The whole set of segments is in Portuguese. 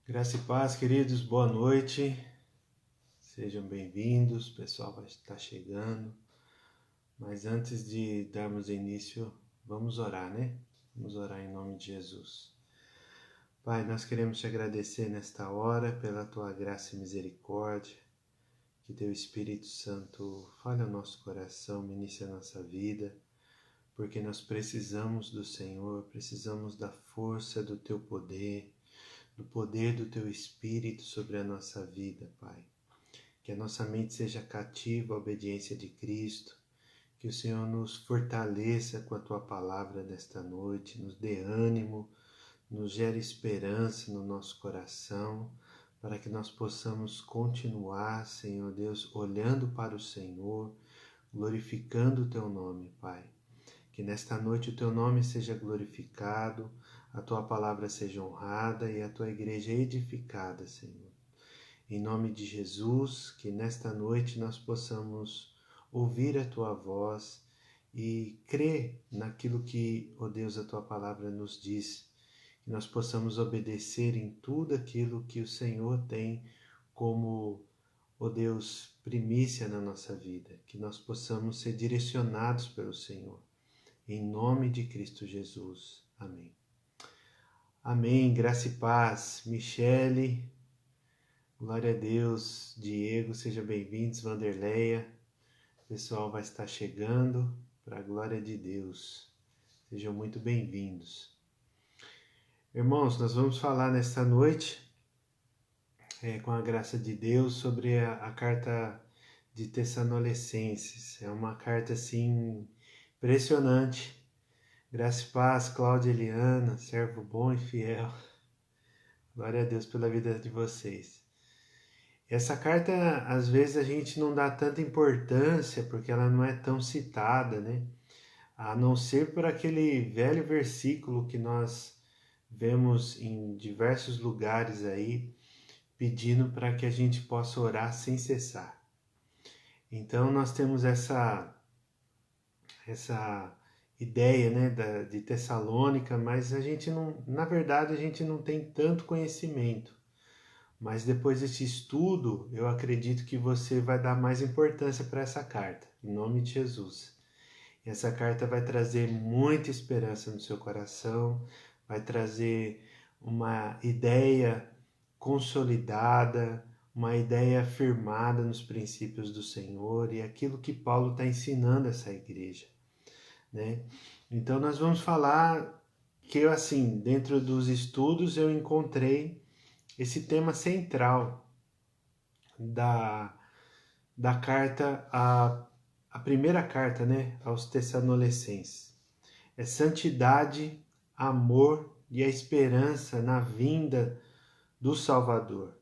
Graça e paz, queridos, boa noite, sejam bem-vindos, o pessoal vai estar chegando, mas antes de darmos início, vamos orar, né? Vamos orar em nome de Jesus. Pai, nós queremos te agradecer nesta hora pela tua graça e misericórdia, que teu Espírito Santo fale ao nosso coração, ministre a nossa vida, porque nós precisamos do Senhor, precisamos da força do teu poder, do poder do teu Espírito sobre a nossa vida, Pai. Que a nossa mente seja cativa à obediência de Cristo, que o Senhor nos fortaleça com a Tua palavra nesta noite, nos dê ânimo, nos gere esperança no nosso coração, para que nós possamos continuar, Senhor Deus, olhando para o Senhor, glorificando o Teu nome, Pai. Que nesta noite o Teu nome seja glorificado, a Tua palavra seja honrada e a Tua igreja edificada, Senhor. Em nome de Jesus, que nesta noite nós possamos ouvir a Tua voz e crer naquilo que, ó Deus, a Tua palavra nos diz. Que nós possamos obedecer em tudo aquilo que o Senhor tem como, ó Deus, primícia na nossa vida. Que nós possamos ser direcionados pelo Senhor. Em nome de Cristo Jesus. Amém. Amém. Graça e paz. Michele, glória a Deus. Diego, sejam bem-vindos. Vanderleia, o pessoal vai estar chegando para a glória de Deus. Sejam muito bem-vindos. Irmãos, nós vamos falar nesta noite, com a graça de Deus, sobre a carta de Tessalonicenses. É uma carta, assim, impressionante. Graça e paz, Cláudia Eliana, servo bom e fiel. Glória a Deus pela vida de vocês. Essa carta, às vezes, a gente não dá tanta importância, porque ela não é tão citada, né? A não ser por aquele velho versículo que nós vemos em diversos lugares aí, pedindo para que a gente possa orar sem cessar. Então, nós temos essa ideia, né, de Tessalônica, mas a gente não, na verdade, a gente não tem tanto conhecimento. Mas depois desse estudo, eu acredito que você vai dar mais importância para essa carta, em nome de Jesus. E essa carta vai trazer muita esperança no seu coração, vai trazer uma ideia consolidada, uma ideia firmada nos princípios do Senhor e aquilo que Paulo está ensinando a essa igreja, né? Então nós vamos falar que eu, assim, dentro dos estudos eu encontrei esse tema central da carta, a primeira carta, né, aos Tessalonicenses. É santidade, amor e a esperança na vinda do Salvador.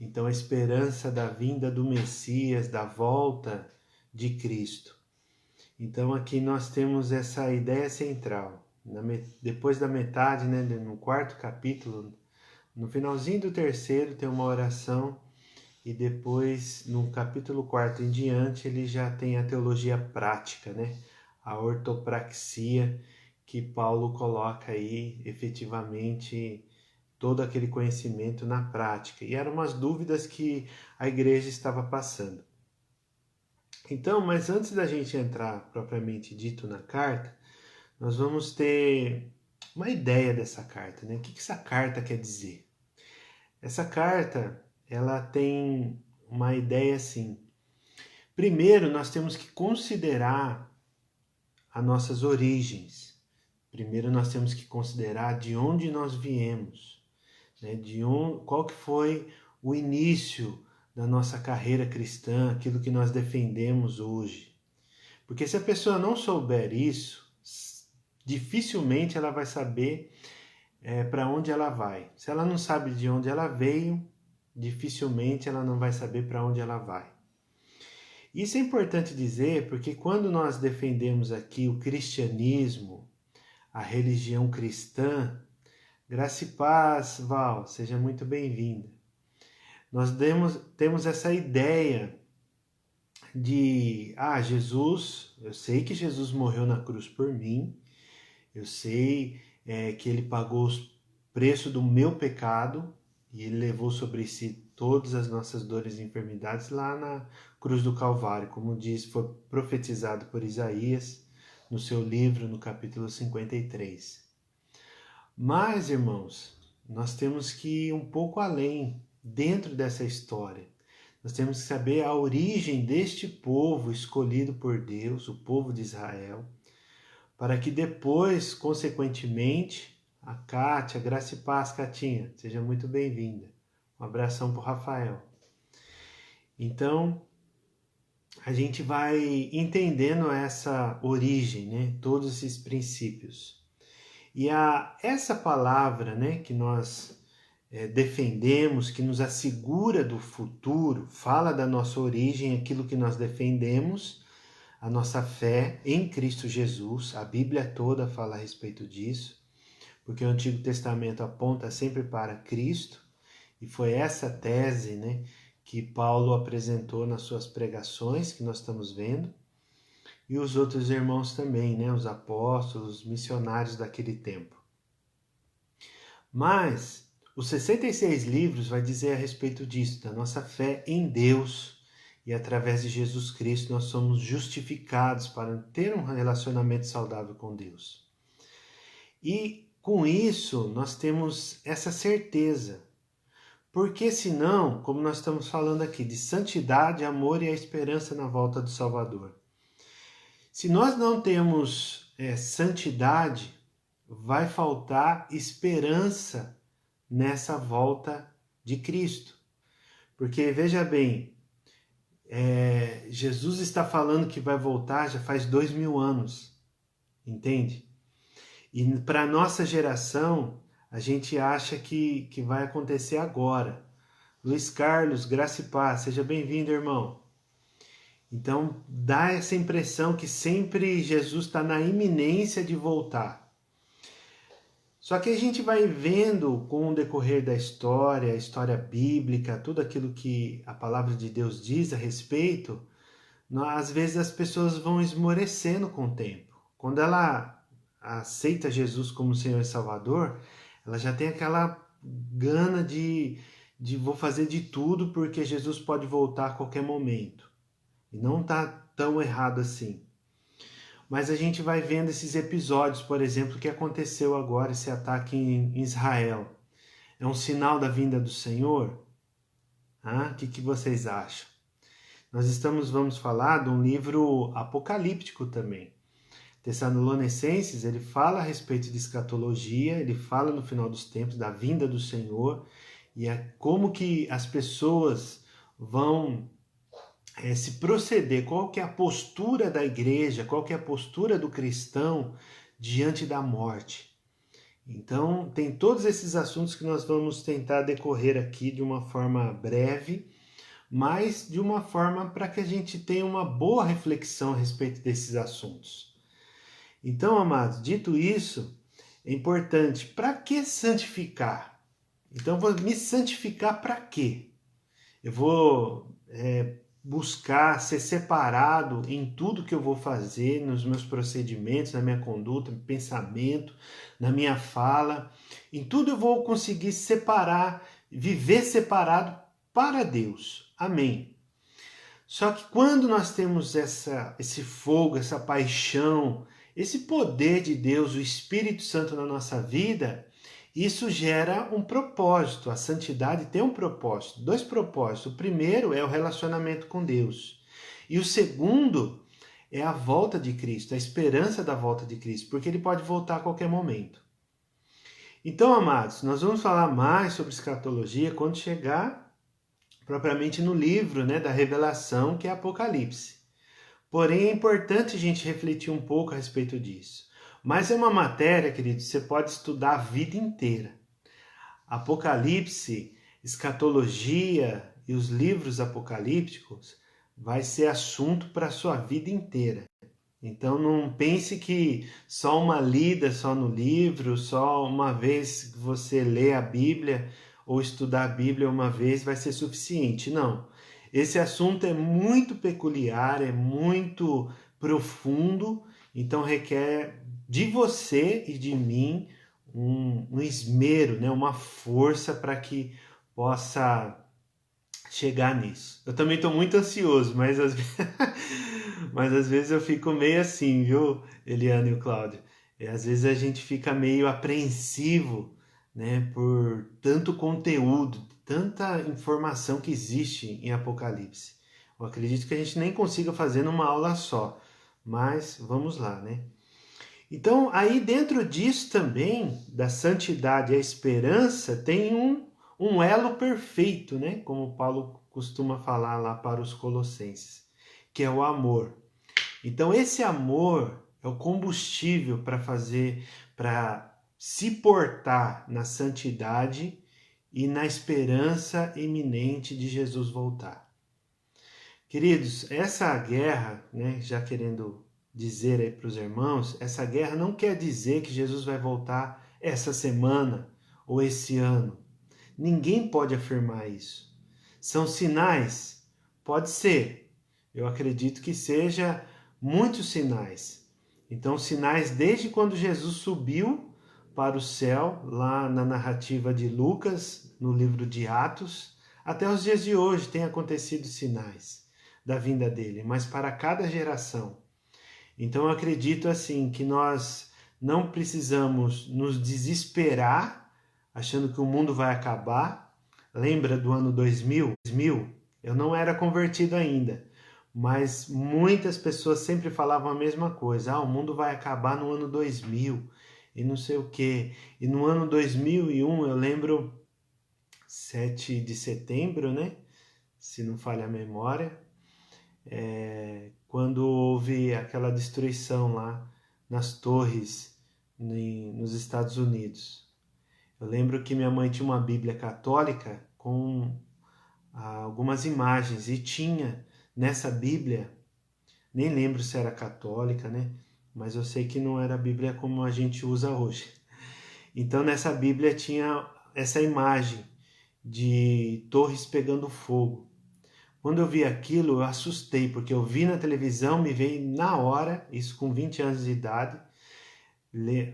Então, a esperança da vinda do Messias, da volta de Cristo. Então, aqui nós temos essa ideia central. Depois da metade, né, no quarto capítulo, no finalzinho do terceiro, tem uma oração. E depois, no capítulo 4 em diante, ele já tem a teologia prática, né? A ortopraxia, que Paulo coloca aí efetivamente todo aquele conhecimento na prática. E eram umas dúvidas que a igreja estava passando. Então, mas antes da gente entrar propriamente dito na carta, nós vamos ter uma ideia dessa carta, né? O que essa carta quer dizer? Essa carta, ela tem uma ideia assim. Primeiro, nós temos que considerar as nossas origens. Primeiro, nós temos que considerar de onde nós viemos, né? Qual que foi o início da nossa carreira cristã, aquilo que nós defendemos hoje. Porque se a pessoa não souber isso, dificilmente ela vai saber para onde ela vai. Se ela não sabe de onde ela veio, dificilmente ela não vai saber para onde ela vai. Isso é importante dizer porque quando nós defendemos aqui o cristianismo, a religião cristã, graça e paz, Val, seja muito bem-vinda. Nós temos essa ideia de, Jesus, eu sei que Jesus morreu na cruz por mim, eu sei que ele pagou o preço do meu pecado, e ele levou sobre si todas as nossas dores e enfermidades lá na cruz do Calvário, como diz, foi profetizado por Isaías no seu livro, no capítulo 53. Mas, irmãos, nós temos que ir um pouco além, dentro dessa história. Nós temos que saber a origem deste povo escolhido por Deus, o povo de Israel, para que depois, consequentemente, a Kátia, Graça e Paz, Catinha, seja muito bem-vinda. Um abração para o Rafael. Então, a gente vai entendendo essa origem, né? Todos esses princípios. E essa palavra, né, que nós defendemos, que nos assegura do futuro, fala da nossa origem, aquilo que nós defendemos, a nossa fé em Cristo Jesus. A Bíblia toda fala a respeito disso, porque o Antigo Testamento aponta sempre para Cristo, e foi essa tese, né, que Paulo apresentou nas suas pregações, que nós estamos vendo, e os outros irmãos também, né, os apóstolos, os missionários daquele tempo. Mas os 66 livros vai dizer a respeito disso, da nossa fé em Deus, e através de Jesus Cristo nós somos justificados para ter um relacionamento saudável com Deus. E com isso nós temos essa certeza, porque senão, como nós estamos falando aqui, de santidade, amor e a esperança na volta do Salvador. Se nós não temos santidade, vai faltar esperança nessa volta de Cristo. Porque, veja bem, Jesus está falando que vai voltar já faz 2000 anos, entende? E para a nossa geração, a gente acha que vai acontecer agora. Luiz Carlos, graça e paz, seja bem-vindo, irmão. Então, dá essa impressão que sempre Jesus está na iminência de voltar. Só que a gente vai vendo com o decorrer da história, a história bíblica, tudo aquilo que a palavra de Deus diz a respeito, às vezes as pessoas vão esmorecendo com o tempo. Quando ela aceita Jesus como Senhor e Salvador, ela já tem aquela gana de vou fazer de tudo porque Jesus pode voltar a qualquer momento. E não está tão errado assim. Mas a gente vai vendo esses episódios, por exemplo, que aconteceu agora, esse ataque em Israel. É um sinal da vinda do Senhor? O que vocês acham? Vamos falar de um livro apocalíptico também. Tessalonicenses, ele fala a respeito de escatologia, ele fala no final dos tempos da vinda do Senhor, e é como que as pessoas vão se proceder, qual que é a postura da igreja, qual que é a postura do cristão diante da morte. Então, tem todos esses assuntos que nós vamos tentar decorrer aqui de uma forma breve, mas de uma forma para que a gente tenha uma boa reflexão a respeito desses assuntos. Então, amados, dito isso, é importante, para que santificar? Então, eu vou me santificar para quê? Eu vou buscar ser separado em tudo que eu vou fazer, nos meus procedimentos, na minha conduta, no pensamento, na minha fala. Em tudo eu vou conseguir separar, viver separado para Deus. Amém. Só que quando nós temos esse fogo, essa paixão, esse poder de Deus, o Espírito Santo na nossa vida, isso gera um propósito. A santidade tem um propósito, 2 propósitos. O primeiro é o relacionamento com Deus. E o segundo é a volta de Cristo, a esperança da volta de Cristo, porque ele pode voltar a qualquer momento. Então, amados, nós vamos falar mais sobre escatologia quando chegar propriamente no livro, né, da Revelação, que é Apocalipse. Porém, é importante a gente refletir um pouco a respeito disso. Mas é uma matéria, querido, você pode estudar a vida inteira. Apocalipse, escatologia e os livros apocalípticos vai ser assunto para a sua vida inteira. Então não pense que só uma lida só no livro, só uma vez que você lê a Bíblia ou estudar a Bíblia uma vez vai ser suficiente. Não. Esse assunto é muito peculiar, é muito profundo, então requer de você e de mim um esmero, né? Uma força para que possa chegar nisso. Eu também estou muito ansioso, mas mas às vezes eu fico meio assim, viu, Eliana e o Cláudio? Às vezes a gente fica meio apreensivo, né, por tanto conteúdo, tanta informação que existe em Apocalipse. Eu acredito que a gente nem consiga fazer numa aula só, mas vamos lá, né? Então, aí dentro disso também, da santidade e a esperança, tem um elo perfeito, né? Como Paulo costuma falar lá para os Colossenses, que é o amor. Então, esse amor é o combustível para se portar na santidade e na esperança iminente de Jesus voltar. Queridos, essa guerra, né, já querendo dizer aí para os irmãos, essa guerra não quer dizer que Jesus vai voltar essa semana ou esse ano. Ninguém pode afirmar isso. São sinais? Pode ser. Eu acredito que seja muitos sinais. Então, sinais desde quando Jesus subiu para o céu, lá na narrativa de Lucas, no livro de Atos, até os dias de hoje tem acontecido sinais da vinda dele, mas para cada geração. Então eu acredito assim que nós não precisamos nos desesperar achando que o mundo vai acabar. Lembra do ano 2000? Eu não era convertido ainda, mas muitas pessoas sempre falavam a mesma coisa. Ah, o mundo vai acabar no ano 2000 e não sei o quê. E no ano 2001, eu lembro 7 de setembro, né? Se não falha a memória, quando houve aquela destruição lá nas torres nos Estados Unidos. Eu lembro que minha mãe tinha uma Bíblia católica com algumas imagens e tinha nessa Bíblia, nem lembro se era católica, né? Mas eu sei que não era a Bíblia como a gente usa hoje. Então nessa Bíblia tinha essa imagem de torres pegando fogo. Quando eu vi aquilo, eu assustei, porque eu vi na televisão, me veio na hora, isso com 20 anos de idade.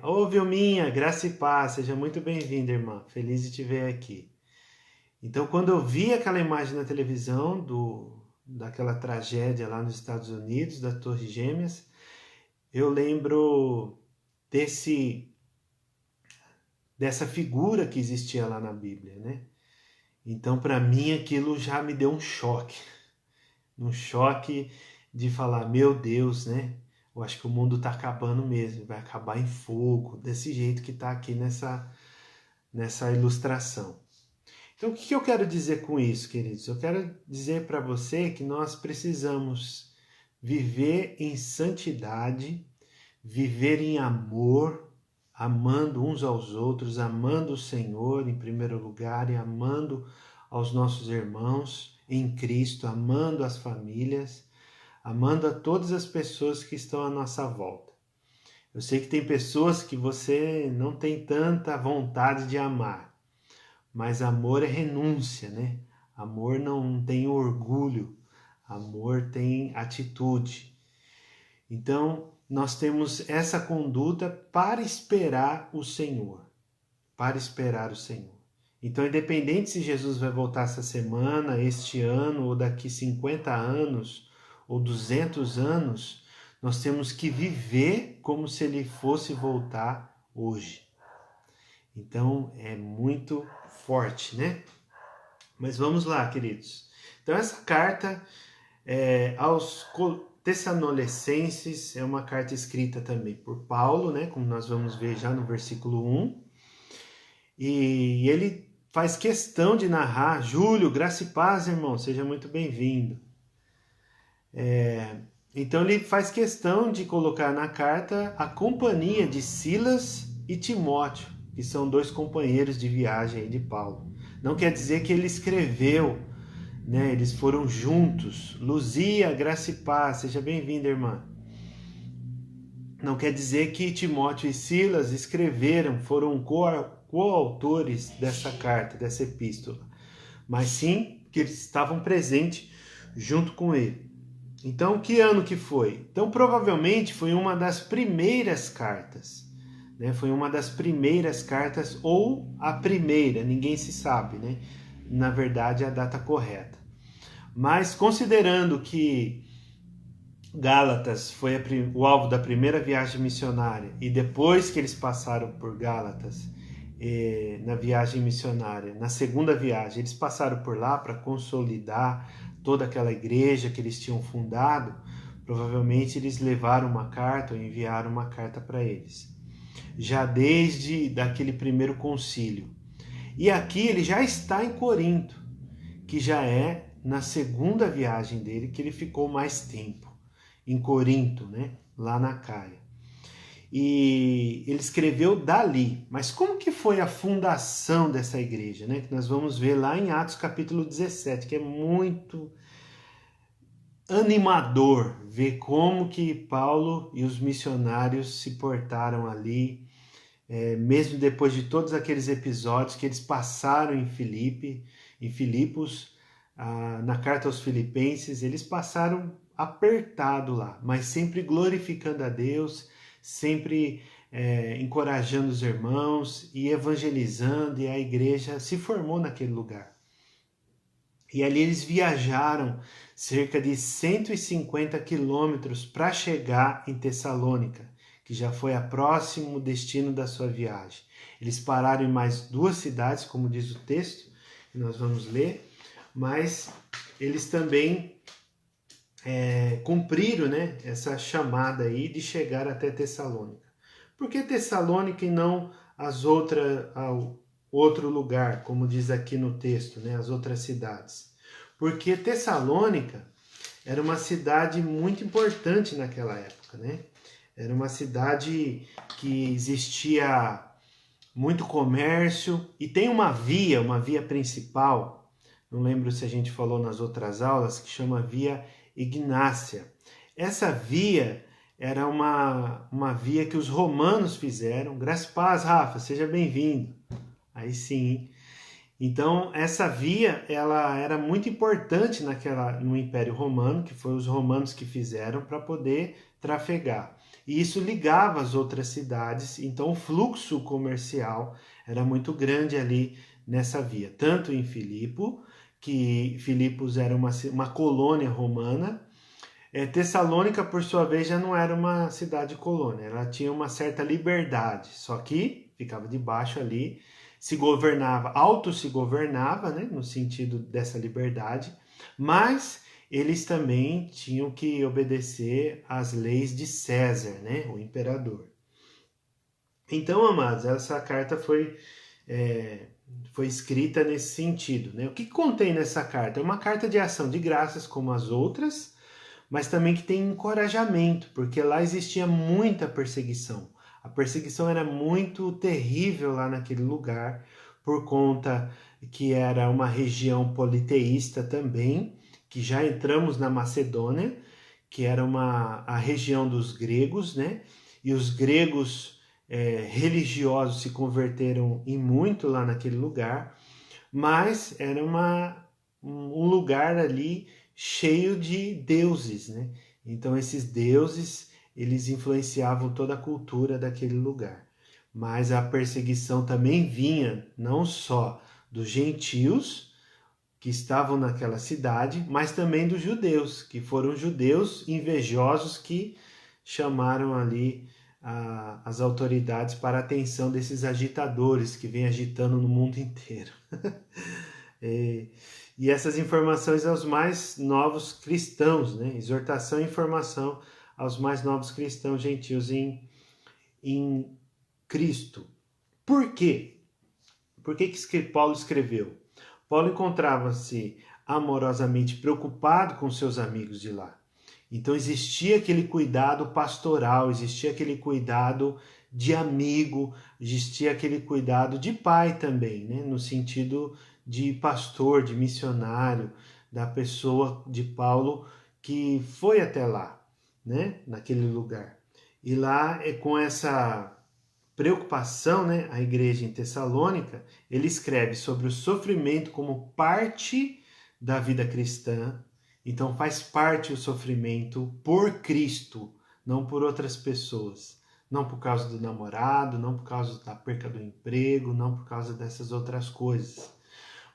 Ô Vilminha, graça e paz, seja muito bem-vinda, irmã. Feliz de te ver aqui. Então, quando eu vi aquela imagem na televisão daquela tragédia lá nos Estados Unidos, das Torres Gêmeas, eu lembro dessa figura que existia lá na Bíblia, né? Então, para mim, aquilo já me deu um choque de falar, meu Deus, né? Eu acho que o mundo está acabando mesmo, vai acabar em fogo, desse jeito que está aqui nessa ilustração. Então, o que eu quero dizer com isso, queridos? Eu quero dizer para você que nós precisamos viver em santidade, viver em amor, amando uns aos outros, amando o Senhor em primeiro lugar e amando aos nossos irmãos em Cristo, amando as famílias, amando a todas as pessoas que estão à nossa volta. Eu sei que tem pessoas que você não tem tanta vontade de amar, mas amor é renúncia, né? Amor não tem orgulho, amor tem atitude. Então, nós temos essa conduta para esperar o Senhor. Para esperar o Senhor. Então, independente se Jesus vai voltar essa semana, este ano, ou daqui 50 anos, ou 200 anos, nós temos que viver como se ele fosse voltar hoje. Então, é muito forte, né? Mas vamos lá, queridos. Então, essa carta aos Tessalonicenses é uma carta escrita também por Paulo, né? Como nós vamos ver já no versículo 1. E ele faz questão de narrar. Júlio, graça e paz, irmão, seja muito bem-vindo. Então ele faz questão de colocar na carta a companhia de Silas e Timóteo, que são dois companheiros de viagem de Paulo. Não quer dizer que ele escreveu, né? Eles foram juntos. Luzia, graça e paz, seja bem-vinda, irmã. Não quer dizer que Timóteo e Silas escreveram, foram coautores dessa carta, dessa epístola, mas sim que eles estavam presentes junto com ele. Então, que ano que foi? Então, provavelmente foi uma das primeiras cartas, né? Foi uma das primeiras cartas ou a primeira, ninguém se sabe, né? na verdade, a data correta. Mas considerando que Gálatas foi o alvo da primeira viagem missionária, e depois que eles passaram por Gálatas, na viagem missionária, na segunda viagem, eles passaram por lá para consolidar toda aquela igreja que eles tinham fundado, provavelmente eles levaram uma carta ou enviaram uma carta para eles, já desde daquele primeiro concílio. E aqui ele já está em Corinto, que já é na segunda viagem dele que ele ficou mais tempo, em Corinto, né? Lá na Caia. E ele escreveu dali. Mas como que foi a fundação dessa igreja, né? Que nós vamos ver lá em Atos capítulo 17, que é muito animador ver como que Paulo e os missionários se portaram ali, mesmo depois de todos aqueles episódios que eles passaram em Filipos, na carta aos Filipenses, eles passaram apertado lá, mas sempre glorificando a Deus, sempre encorajando os irmãos e evangelizando, e a igreja se formou naquele lugar. E ali eles viajaram cerca de 150 quilômetros para chegar em Tessalônica, que já foi a próximo destino da sua viagem. Eles pararam em mais 2 cidades, como diz o texto, que nós vamos ler, mas eles também cumpriram, né, essa chamada aí de chegar até Tessalônica. Por que Tessalônica e não outro lugar, como diz aqui no texto, né, as outras cidades? Porque Tessalônica era uma cidade muito importante naquela época, né? Era uma cidade que existia muito comércio e tem uma via principal, não lembro se a gente falou nas outras aulas, que chama Via Ignácia. Essa via era uma via que os romanos fizeram. Graças a paz, Rafa, seja bem-vindo. Aí sim. Então, essa via ela era muito importante no Império Romano, que foi os romanos que fizeram para poder trafegar. E isso ligava as outras cidades, então o fluxo comercial era muito grande ali nessa via. Tanto em Filipos era uma colônia romana. Tessalônica, por sua vez, já não era uma cidade colônia, ela tinha uma certa liberdade, só que ficava debaixo ali, se governava, né, no sentido dessa liberdade, mas eles também tinham que obedecer às leis de César, né, o imperador. Então, amados, essa carta foi escrita nesse sentido, né? O que contém nessa carta? É uma carta de ação de graças, como as outras, mas também que tem encorajamento, porque lá existia muita perseguição. A perseguição era muito terrível lá naquele lugar, por conta que era uma região politeísta também, que já entramos na Macedônia, que era a região dos gregos, né? E os gregos religiosos se converteram em muito lá naquele lugar, mas era um lugar ali cheio de deuses, né? Então esses deuses, eles influenciavam toda a cultura daquele lugar. Mas a perseguição também vinha não só dos gentios que estavam naquela cidade, mas também dos judeus, que foram judeus invejosos que chamaram ali as autoridades para a atenção desses agitadores que vêm agitando no mundo inteiro. E essas informações aos mais novos cristãos, né? Exortação e informação aos mais novos cristãos gentios em Cristo. Por quê? Por que Paulo escreveu? Paulo encontrava-se amorosamente preocupado com seus amigos de lá. Então existia aquele cuidado pastoral, existia aquele cuidado de amigo, existia aquele cuidado de pai também, né? No sentido de pastor, de missionário, da pessoa de Paulo que foi até lá, né? Naquele lugar. E lá é com essa preocupação, né, a igreja em Tessalônica, ele escreve sobre o sofrimento como parte da vida cristã. Então faz parte o sofrimento por Cristo, não por outras pessoas. Não por causa do namorado, não por causa da perca do emprego, não por causa dessas outras coisas.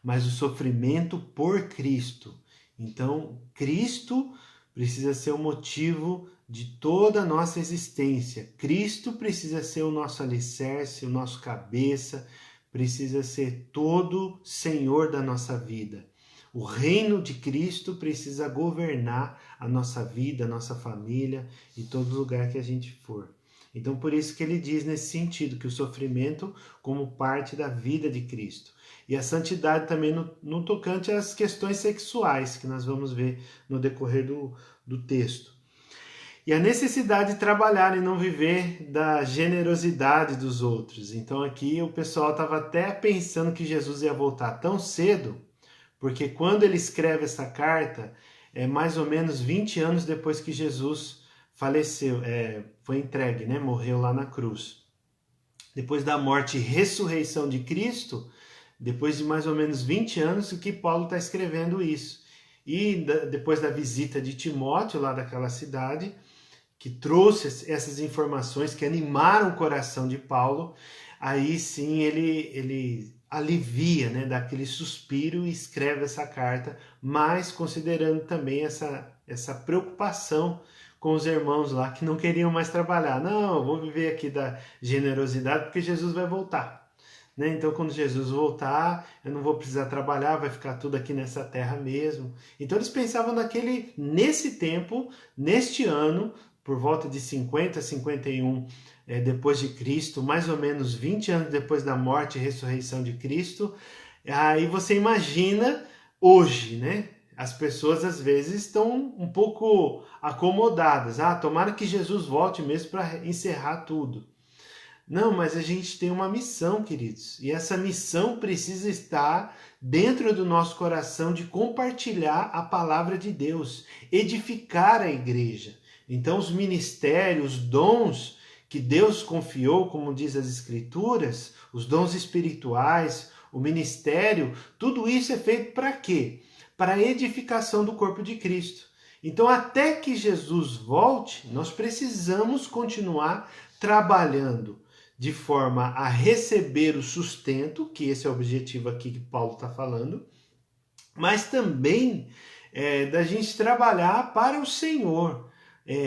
mas o sofrimento por Cristo. Então, Cristo precisa ser o motivo de toda a nossa existência. Cristo precisa ser o nosso alicerce, o nosso cabeça, precisa ser todo Senhor da nossa vida. O reino de Cristo precisa governar a nossa vida, a nossa família e todo lugar que a gente for. Então, por isso que ele diz nesse sentido, que o sofrimento como parte da vida de Cristo. E a santidade também no tocante às questões sexuais, que nós vamos ver no decorrer do texto. E a necessidade de trabalhar e não viver da generosidade dos outros. Então aqui o pessoal estava até pensando que Jesus ia voltar tão cedo, porque quando ele escreve essa carta, é mais ou menos 20 anos depois que Jesus faleceu, foi entregue, né? Morreu lá na cruz. Depois da morte e ressurreição de Cristo, depois de mais ou menos 20 anos que Paulo está escrevendo isso. E depois da visita de Timóteo lá daquela cidade, que trouxe essas informações que animaram o coração de Paulo, aí sim ele alivia, né, dá aquele suspiro e escreve essa carta, mas considerando também essa preocupação com os irmãos lá que não queriam mais trabalhar. Não, eu vou viver aqui da generosidade porque Jesus vai voltar. Né? Então, quando Jesus voltar, eu não vou precisar trabalhar, vai ficar tudo aqui nessa terra mesmo. Então, eles pensavam nesse tempo, neste ano, por volta de 50, 51 depois de Cristo, mais ou menos 20 anos depois da morte e ressurreição de Cristo. Aí você imagina hoje, né? As pessoas às vezes estão um pouco acomodadas. Tomara que Jesus volte mesmo para encerrar tudo. Não, mas a gente tem uma missão, queridos. E essa missão precisa estar dentro do nosso coração de compartilhar a palavra de Deus, edificar a igreja. Então, os ministérios, os dons que Deus confiou, como diz as Escrituras, os dons espirituais, o ministério, tudo isso é feito para quê? Para a edificação do corpo de Cristo. Então, até que Jesus volte, nós precisamos continuar trabalhando de forma a receber o sustento, que esse é o objetivo aqui que Paulo está falando, mas também da gente trabalhar para o Senhor,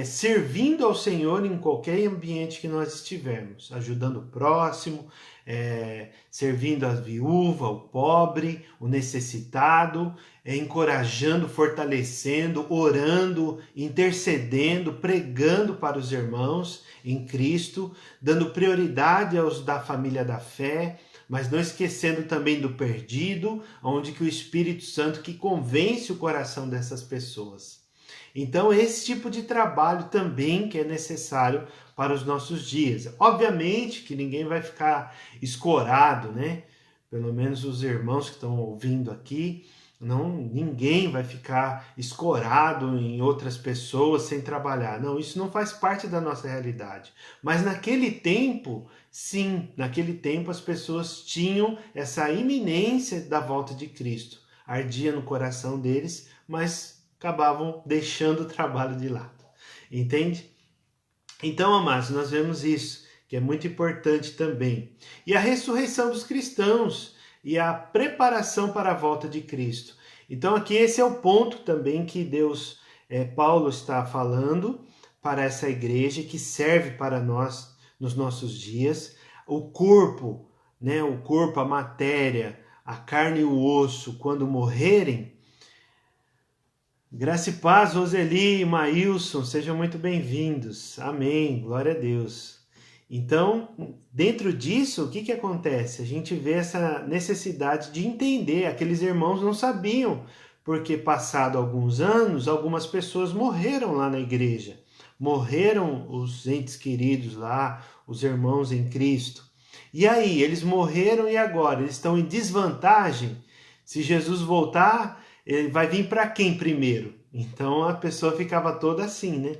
servindo ao Senhor em qualquer ambiente que nós estivermos, ajudando o próximo, servindo a viúva, o pobre, o necessitado, encorajando, fortalecendo, orando, intercedendo, pregando para os irmãos em Cristo, dando prioridade aos da família da fé, mas não esquecendo também do perdido, onde que o Espírito Santo que convence o coração dessas pessoas. Então, esse tipo de trabalho também que é necessário para os nossos dias. Obviamente que ninguém vai ficar escorado, né? Pelo menos os irmãos que estão ouvindo aqui, ninguém vai ficar escorado em outras pessoas sem trabalhar. Não, isso não faz parte da nossa realidade. Mas naquele tempo, sim, naquele tempo as pessoas tinham essa iminência da volta de Cristo. Ardia no coração deles, mas acabavam deixando o trabalho de lado. Entende? Então, amados, nós vemos isso, que é muito importante também. E a ressurreição dos cristãos e a preparação para a volta de Cristo. Então, aqui esse é o ponto também que Paulo está falando para essa igreja, que serve para nós nos nossos dias. O corpo, né, o corpo, a matéria, a carne e o osso, quando morrerem. Graça e paz, Roseli e Maílson, sejam muito bem-vindos. Amém, glória a Deus. Então, dentro disso, o que acontece? A gente vê essa necessidade de entender. Aqueles irmãos não sabiam, porque passado alguns anos, algumas pessoas morreram lá na igreja. Morreram os entes queridos lá, os irmãos em Cristo. E aí, eles morreram e agora? Eles estão em desvantagem? Se Jesus voltar, ele vai vir para quem primeiro? Então a pessoa ficava toda assim, né?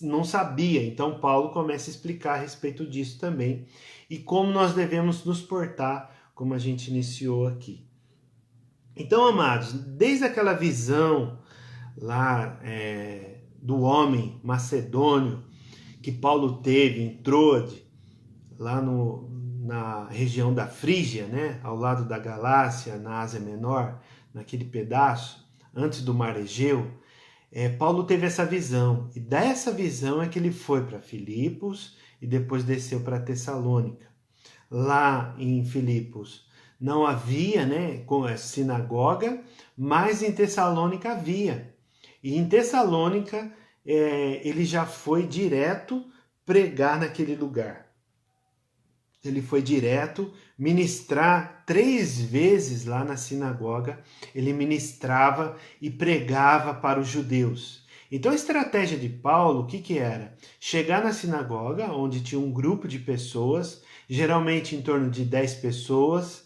Não sabia. Então Paulo começa a explicar a respeito disso também e como nós devemos nos portar, como a gente iniciou aqui. Então, amados, desde aquela visão lá do homem macedônio que Paulo teve em Troade, lá na região da Frígia, né, ao lado da Galácia, na Ásia Menor, naquele pedaço, antes do Mar Egeu, Paulo teve essa visão. E dessa visão é que ele foi para Filipos e depois desceu para Tessalônica. Lá em Filipos não havia, né, sinagoga, mas em Tessalônica havia. E em Tessalônica ele já foi direto pregar naquele lugar. Ele foi direto ministrar 3 vezes lá na sinagoga. Ele ministrava e pregava para os judeus. Então a estratégia de Paulo, o que era? Chegar na sinagoga, onde tinha um grupo de pessoas, geralmente em torno de 10 pessoas,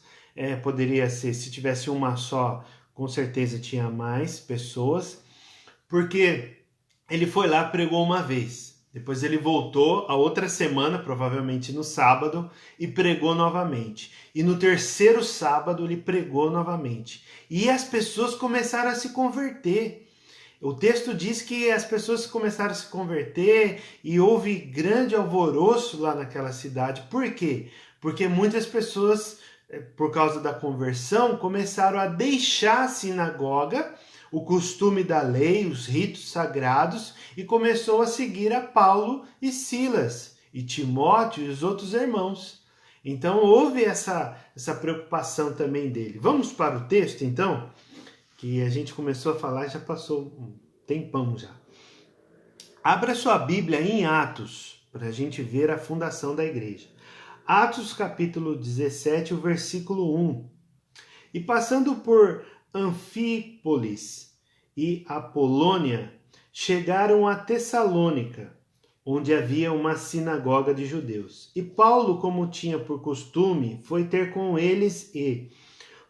poderia ser, se tivesse uma só, com certeza tinha mais pessoas, porque ele foi lá, pregou uma vez. Depois ele voltou a outra semana, provavelmente no sábado, e pregou novamente. E no terceiro sábado ele pregou novamente. E as pessoas começaram a se converter. O texto diz que as pessoas começaram a se converter e houve grande alvoroço lá naquela cidade. Por quê? Porque muitas pessoas, por causa da conversão, começaram a deixar a sinagoga, o costume da lei, os ritos sagrados, e começou a seguir a Paulo e Silas, e Timóteo e os outros irmãos. Então houve essa preocupação também dele. Vamos para o texto então? Que a gente começou a falar, já passou um tempão já. Abra sua Bíblia em Atos, para a gente ver a fundação da igreja. Atos capítulo 17, o versículo 1. E passando por Anfípolis e Apolônia, chegaram a Tessalônica, onde havia uma sinagoga de judeus. E Paulo, como tinha por costume, foi ter com eles e,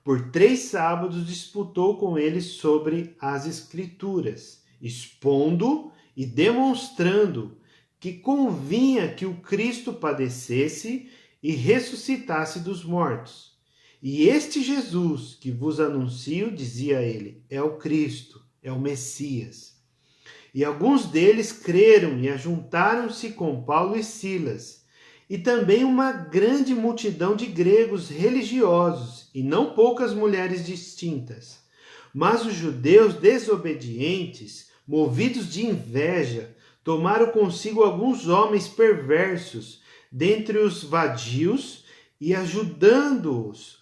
por 3 sábados, disputou com eles sobre as Escrituras, expondo e demonstrando que convinha que o Cristo padecesse e ressuscitasse dos mortos. E este Jesus que vos anuncio, dizia ele, é o Cristo, é o Messias. E alguns deles creram e ajuntaram-se com Paulo e Silas, e também uma grande multidão de gregos religiosos, e não poucas mulheres distintas. Mas os judeus desobedientes, movidos de inveja, tomaram consigo alguns homens perversos dentre os vadios, e ajuntando-os,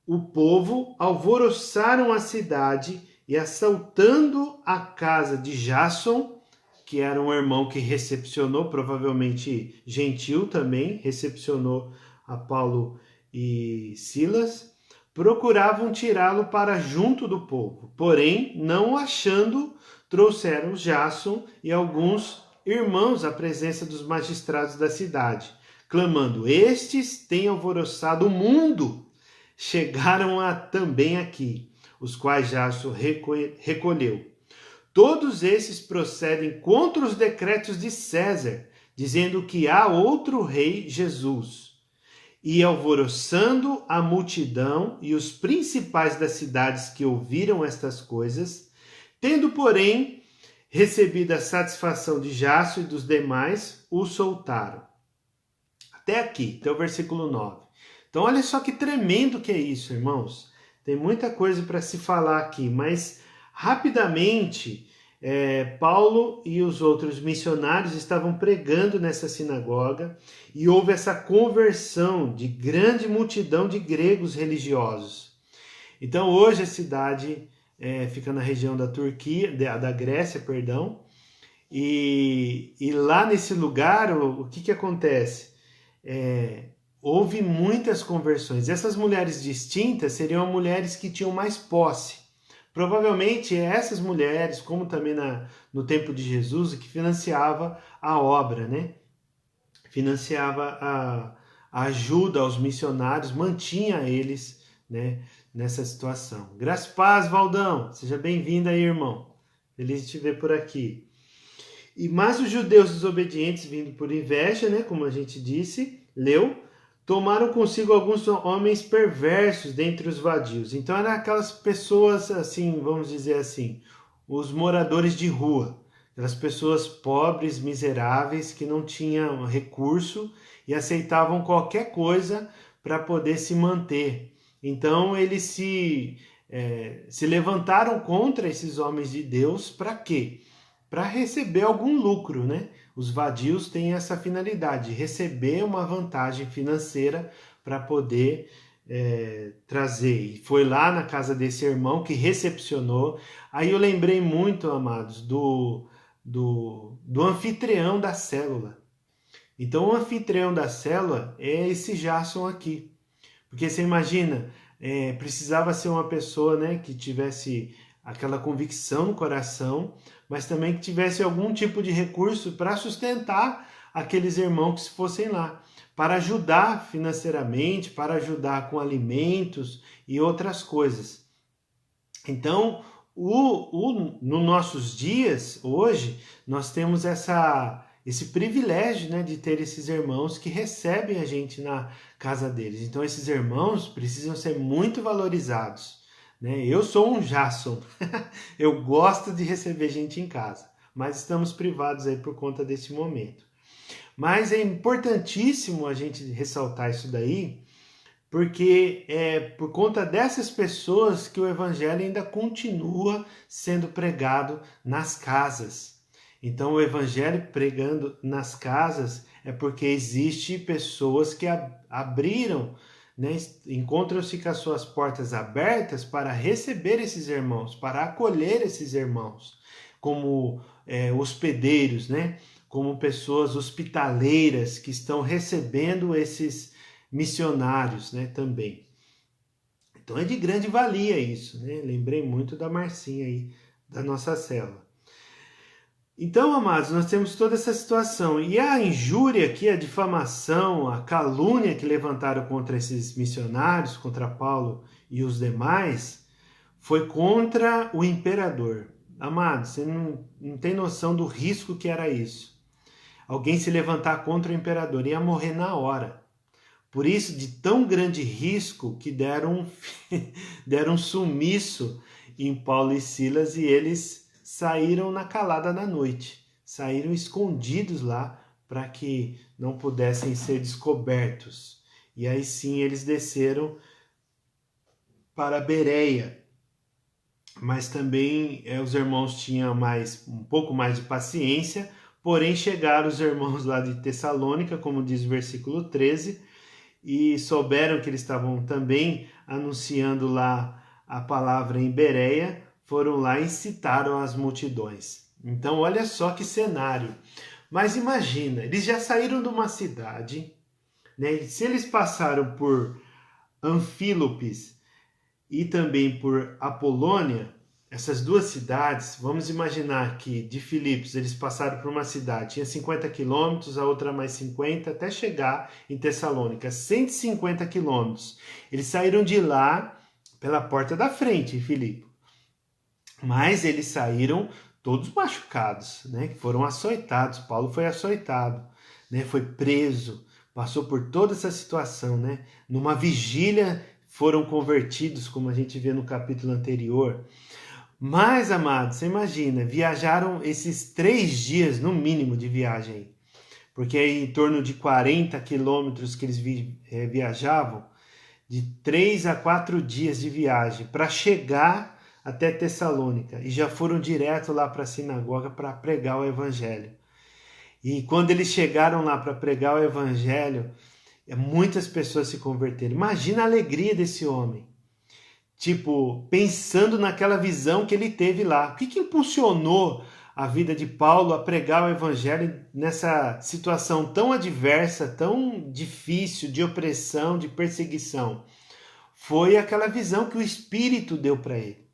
o povo, alvoroçaram a cidade e, assaltando a casa de Jasson, que era um irmão que recepcionou, provavelmente gentil também, recepcionou a Paulo e Silas, procuravam tirá-lo para junto do povo. Porém, não o achando, trouxeram Jasson e alguns irmãos à presença dos magistrados da cidade, clamando: estes têm alvoroçado o mundo. Chegaram também aqui, os quais Jasson recolheu. Todos esses procedem contra os decretos de César, dizendo que há outro rei, Jesus. E alvoroçando a multidão e os principais das cidades que ouviram estas coisas, tendo, porém, recebido a satisfação de Jasson e dos demais, o soltaram. Até aqui, até o versículo 9. Então, olha só que tremendo que é isso, irmãos. Tem muita coisa para se falar aqui, mas rapidamente, Paulo e os outros missionários estavam pregando nessa sinagoga e houve essa conversão de grande multidão de gregos religiosos. Então, hoje a cidade fica na região da Turquia, da Grécia, perdão, e lá nesse lugar, o que acontece? Houve muitas conversões. Essas mulheres distintas seriam mulheres que tinham mais posse. Provavelmente essas mulheres, como também no tempo de Jesus, que financiava a obra, né? Financiava a ajuda aos missionários, mantinha eles, né, nessa situação. Graças a paz, Valdão. Seja bem-vindo aí, irmão. Feliz de te ver por aqui. Mas os judeus desobedientes, vindo por inveja, né, como a gente disse, leu, tomaram consigo alguns homens perversos dentre os vadios. Então eram aquelas pessoas, assim, vamos dizer assim, os moradores de rua, aquelas pessoas pobres, miseráveis, que não tinham recurso e aceitavam qualquer coisa para poder se manter. Então eles se levantaram contra esses homens de Deus para quê? Para receber algum lucro, né? Os vadios têm essa finalidade, receber uma vantagem financeira para poder trazer. E foi lá na casa desse irmão que recepcionou. Aí eu lembrei muito, amados, do anfitrião da célula. Então o anfitrião da célula é esse Jason aqui. Porque você imagina, precisava ser uma pessoa, né, que tivesse aquela convicção no coração, mas também que tivesse algum tipo de recurso para sustentar aqueles irmãos que fossem lá, para ajudar financeiramente, para ajudar com alimentos e outras coisas. Então, nos nossos dias, hoje, nós temos esse privilégio, né, de ter esses irmãos que recebem a gente na casa deles. Então, esses irmãos precisam ser muito valorizados, né? Eu sou um Jason, eu gosto de receber gente em casa, mas estamos privados aí por conta desse momento. Mas é importantíssimo a gente ressaltar isso daí, porque é por conta dessas pessoas que o evangelho ainda continua sendo pregado nas casas. Então o evangelho pregando nas casas é porque existe pessoas que abriram, né, encontram-se com as suas portas abertas para receber esses irmãos, para acolher esses irmãos, como hospedeiros, né, como pessoas hospitaleiras que estão recebendo esses missionários, né, também. Então é de grande valia isso, né? Lembrei muito da Marcinha aí, da nossa célula. Então, amados, nós temos toda essa situação. E a injúria aqui, a difamação, a calúnia que levantaram contra esses missionários, contra Paulo e os demais, foi contra o imperador. Amados, você não tem noção do risco que era isso. Alguém se levantar contra o imperador ia morrer na hora. Por isso, de tão grande risco que deram sumiço em Paulo e Silas e eles saíram na calada da noite. Saíram escondidos lá para que não pudessem ser descobertos. E aí sim eles desceram para Bereia. Mas também os irmãos tinham um pouco mais de paciência, porém chegaram os irmãos lá de Tessalônica, como diz o versículo 13, e souberam que eles estavam também anunciando lá a palavra em Bereia, foram lá e incitaram as multidões. Então olha só que cenário. Mas imagina, eles já saíram de uma cidade, né? E se eles passaram por Anfílopes e também por Apolônia, essas duas cidades, vamos imaginar que de Filipos eles passaram por uma cidade, tinha 50 quilômetros, a outra mais 50, até chegar em Tessalônica, 150 quilômetros. Eles saíram de lá pela porta da frente, em Filipe. Mas eles saíram todos machucados, né? Foram açoitados. Paulo foi açoitado, né? Foi preso, passou por toda essa situação, né? Numa vigília foram convertidos, como a gente vê no capítulo anterior. Mas, amados, você imagina, viajaram esses 3 dias no mínimo de viagem, porque é em torno de 40 quilômetros que eles viajavam, de 3 a 4 dias de viagem para chegar até Tessalônica, e já foram direto lá para a sinagoga para pregar o evangelho. E quando eles chegaram lá para pregar o evangelho, muitas pessoas se converteram. Imagina a alegria desse homem. Tipo, pensando naquela visão que ele teve lá. O que impulsionou a vida de Paulo a pregar o evangelho nessa situação tão adversa, tão difícil, de opressão, de perseguição? Foi aquela visão que o Espírito deu para ele.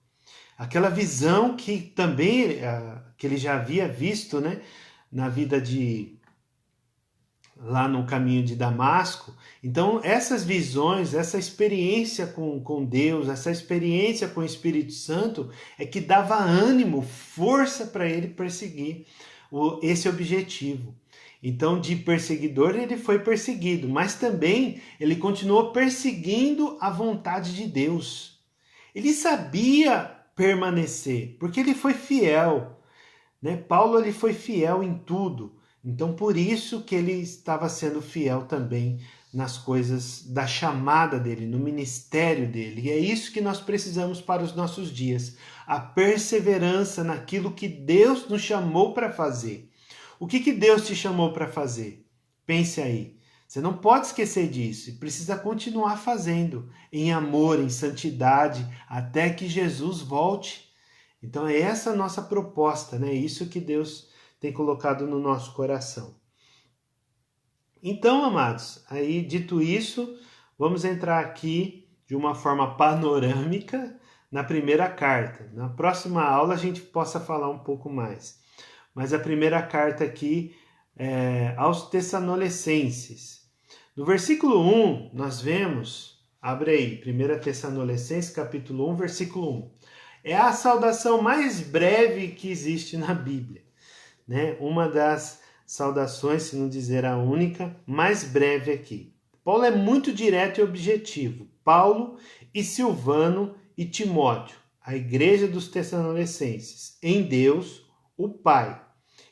Aquela visão que também que ele já havia visto, né, na vida lá no caminho de Damasco. Então essas visões, essa experiência com Deus, essa experiência com o Espírito Santo é que dava ânimo, força para ele perseguir esse objetivo. Então de perseguidor ele foi perseguido, mas também ele continuou perseguindo a vontade de Deus. Ele sabia permanecer, porque ele foi fiel, né? Paulo ele foi fiel em tudo. Então, por isso que ele estava sendo fiel também nas coisas da chamada dele, no ministério dele. E é isso que nós precisamos para os nossos dias, a perseverança naquilo que Deus nos chamou para fazer. O que Deus te chamou para fazer? Pense aí. Você não pode esquecer disso e precisa continuar fazendo em amor, em santidade, até que Jesus volte. Então é essa a nossa proposta, né? Isso que Deus tem colocado no nosso coração. Então, amados, aí dito isso, vamos entrar aqui de uma forma panorâmica na primeira carta. Na próxima aula a gente possa falar um pouco mais. Mas a primeira carta aqui é aos Tessalonicenses. No versículo 1, nós vemos, abre aí, 1 Tessalonicenses, capítulo 1, versículo 1. É a saudação mais breve que existe na Bíblia, né? Uma das saudações, se não dizer a única, mais breve aqui. Paulo é muito direto e objetivo. Paulo e Silvano e Timóteo, a igreja dos Tessalonicenses, em Deus, o Pai,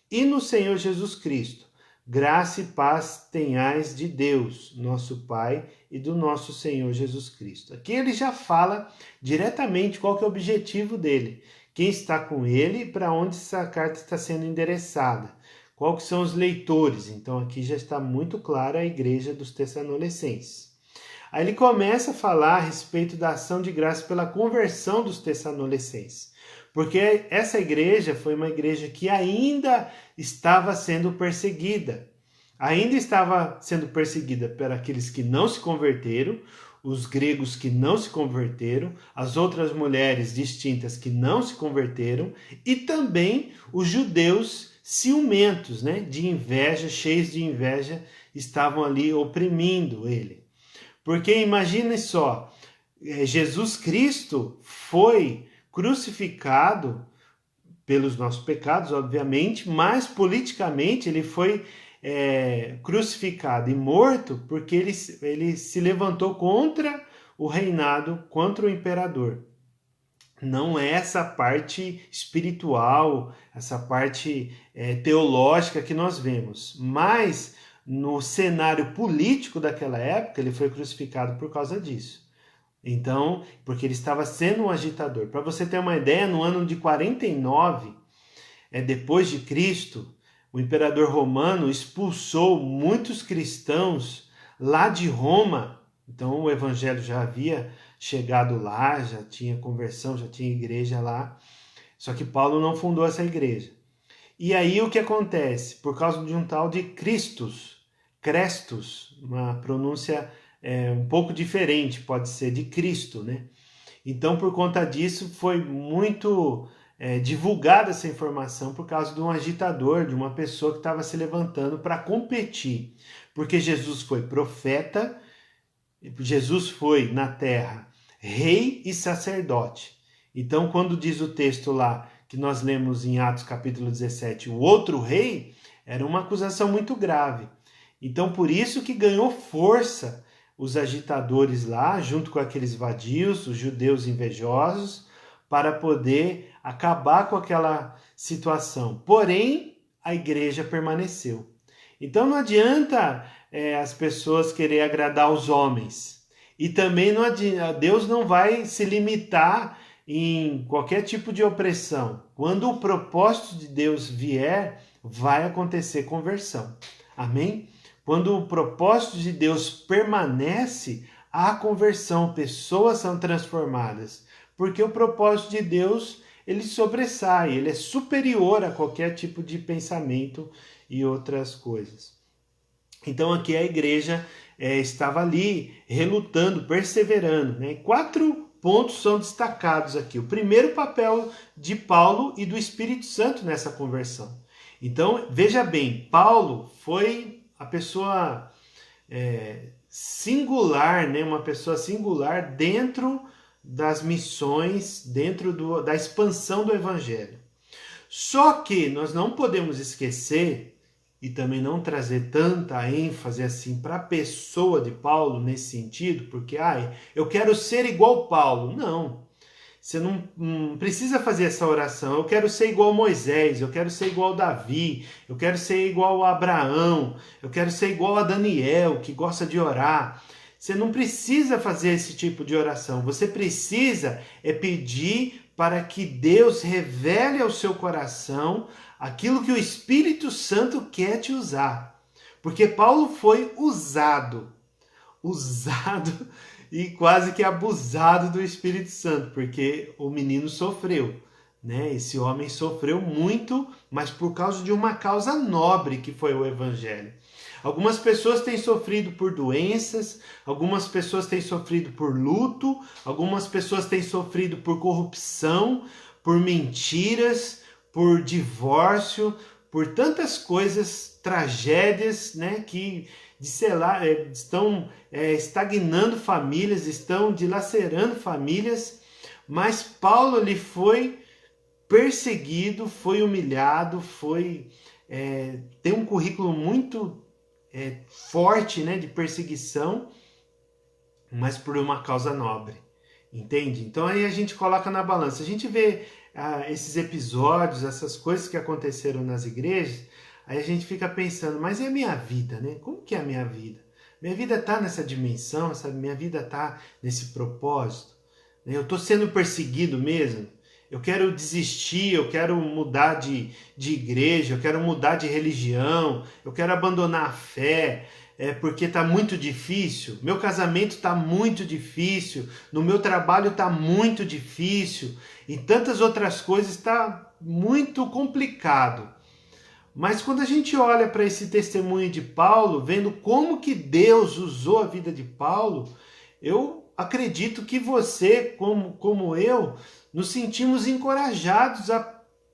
e no Senhor Jesus Cristo, graça e paz tenhais de Deus, nosso Pai, e do nosso Senhor Jesus Cristo. Aqui ele já fala diretamente qual que é o objetivo dele, quem está com ele e para onde essa carta está sendo endereçada. Qual que são os leitores? Então aqui já está muito clara a igreja dos Tessalonicenses. Aí ele começa a falar a respeito da ação de graça pela conversão dos Tessalonicenses. Porque essa igreja foi uma igreja que ainda estava sendo perseguida. Ainda estava sendo perseguida por aqueles que não se converteram, os gregos que não se converteram, as outras mulheres distintas que não se converteram e também os judeus ciumentos, né, de inveja, cheios de inveja, estavam ali oprimindo ele. Porque imagine só, Jesus Cristo foi crucificado pelos nossos pecados, obviamente, mas politicamente ele foi crucificado e morto porque ele se levantou contra o reinado, contra o imperador. Não é essa parte espiritual, essa parte teológica que nós vemos, mas no cenário político daquela época ele foi crucificado por causa disso. Então, porque ele estava sendo um agitador. Para você ter uma ideia, no ano de 49, depois de Cristo, o imperador romano expulsou muitos cristãos lá de Roma. Então o evangelho já havia chegado lá, já tinha conversão, já tinha igreja lá. Só que Paulo não fundou essa igreja. E aí o que acontece? Por causa de um tal de Crestus, uma pronúncia um pouco diferente, pode ser de Cristo, né? Então, por conta disso, foi muito divulgada essa informação por causa de um agitador, de uma pessoa que estava se levantando para competir. Porque Jesus foi profeta, Jesus foi na terra rei e sacerdote. Então, quando diz o texto lá, que nós lemos em Atos capítulo 17, o outro rei, era uma acusação muito grave. Então, por isso que ganhou força os agitadores lá, junto com aqueles vadios, os judeus invejosos, para poder acabar com aquela situação. Porém, a igreja permaneceu. Então não adianta as pessoas querer agradar os homens. E também não adianta, Deus não vai se limitar em qualquer tipo de opressão. Quando o propósito de Deus vier, vai acontecer conversão. Amém? Quando o propósito de Deus permanece, há conversão, pessoas são transformadas. Porque o propósito de Deus, ele sobressai, ele é superior a qualquer tipo de pensamento e outras coisas. Então aqui a igreja estava ali relutando, perseverando, né? 4 pontos são destacados aqui. O primeiro, papel de Paulo e do Espírito Santo nessa conversão. Então, veja bem, Paulo foi a pessoa singular, né? Uma pessoa singular dentro das missões, dentro da expansão do evangelho. Só que nós não podemos esquecer e também não trazer tanta ênfase assim para a pessoa de Paulo nesse sentido, porque eu quero ser igual Paulo. Não. Você não precisa fazer essa oração. Eu quero ser igual a Moisés, eu quero ser igual a Davi, eu quero ser igual a Abraão, eu quero ser igual a Daniel, que gosta de orar. Você não precisa fazer esse tipo de oração. Você precisa pedir para que Deus revele ao seu coração aquilo que o Espírito Santo quer te usar. Porque Paulo foi usado e quase que abusado do Espírito Santo, porque o menino sofreu, né? Esse homem sofreu muito, mas por causa de uma causa nobre que foi o Evangelho. Algumas pessoas têm sofrido por doenças, algumas pessoas têm sofrido por luto, algumas pessoas têm sofrido por corrupção, por mentiras, por divórcio, por tantas coisas, tragédias, né, que estão estagnando famílias, estão dilacerando famílias, mas Paulo ele foi perseguido, foi humilhado, tem um currículo muito forte, né, de perseguição, mas por uma causa nobre, entende? Então aí a gente coloca na balança, a gente vê esses episódios, essas coisas que aconteceram nas igrejas, aí a gente fica pensando, mas e a minha vida, né? Como que é a minha vida? Minha vida está nessa dimensão, sabe? Minha vida está nesse propósito? Eu estou sendo perseguido mesmo? Eu quero desistir, eu quero mudar de igreja, eu quero mudar de religião, eu quero abandonar a fé, porque está muito difícil, meu casamento está muito difícil, no meu trabalho está muito difícil, e tantas outras coisas está muito complicado. Mas quando a gente olha para esse testemunho de Paulo, vendo como que Deus usou a vida de Paulo, eu acredito que você, como eu, nos sentimos encorajados a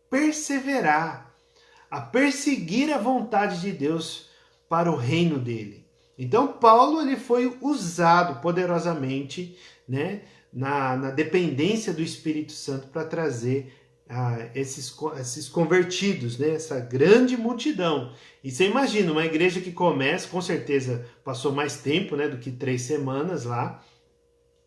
perseverar, a perseguir a vontade de Deus para o reino dele. Então Paulo ele foi usado poderosamente, né, na dependência do Espírito Santo para trazer esses convertidos, né, essa grande multidão. E você imagina, uma igreja que começa, com certeza passou mais tempo, né, do que 3 semanas lá,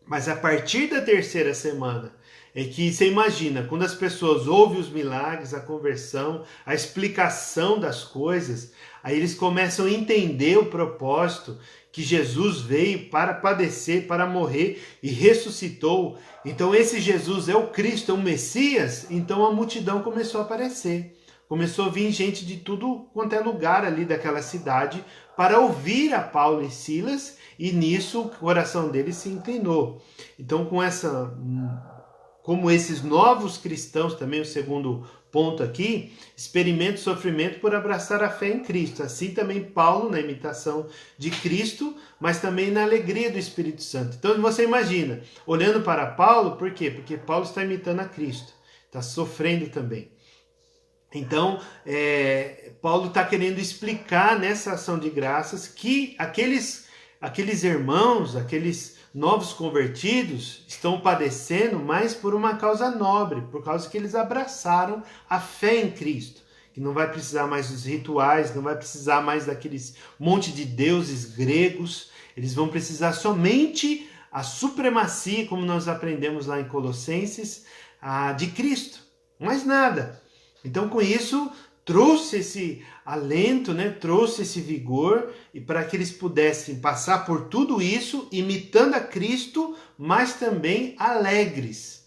mas a partir da 3ª semana, é que você imagina, quando as pessoas ouvem os milagres, a conversão, a explicação das coisas, aí eles começam a entender o propósito que Jesus veio para padecer, para morrer e ressuscitou. Então esse Jesus é o Cristo, é o Messias. Então a multidão começou a aparecer. Começou a vir gente de tudo quanto é lugar ali daquela cidade para ouvir a Paulo e Silas, e nisso o coração deles se inclinou. Então como esses novos cristãos, também o segundo ponto aqui, experimenta o sofrimento por abraçar a fé em Cristo. Assim também Paulo, na imitação de Cristo, mas também na alegria do Espírito Santo. Então você imagina, olhando para Paulo, por quê? Porque Paulo está imitando a Cristo, está sofrendo também. Então, Paulo está querendo explicar nessa ação de graças que aqueles irmãos, aqueles novos convertidos estão padecendo, mas por uma causa nobre, por causa que eles abraçaram a fé em Cristo, que não vai precisar mais dos rituais, não vai precisar mais daqueles monte de deuses gregos, eles vão precisar somente a supremacia, como nós aprendemos lá em Colossenses, de Cristo, mais nada. Então com isso trouxe esse alento, né? Trouxe esse vigor, e para que eles pudessem passar por tudo isso, imitando a Cristo, mas também alegres,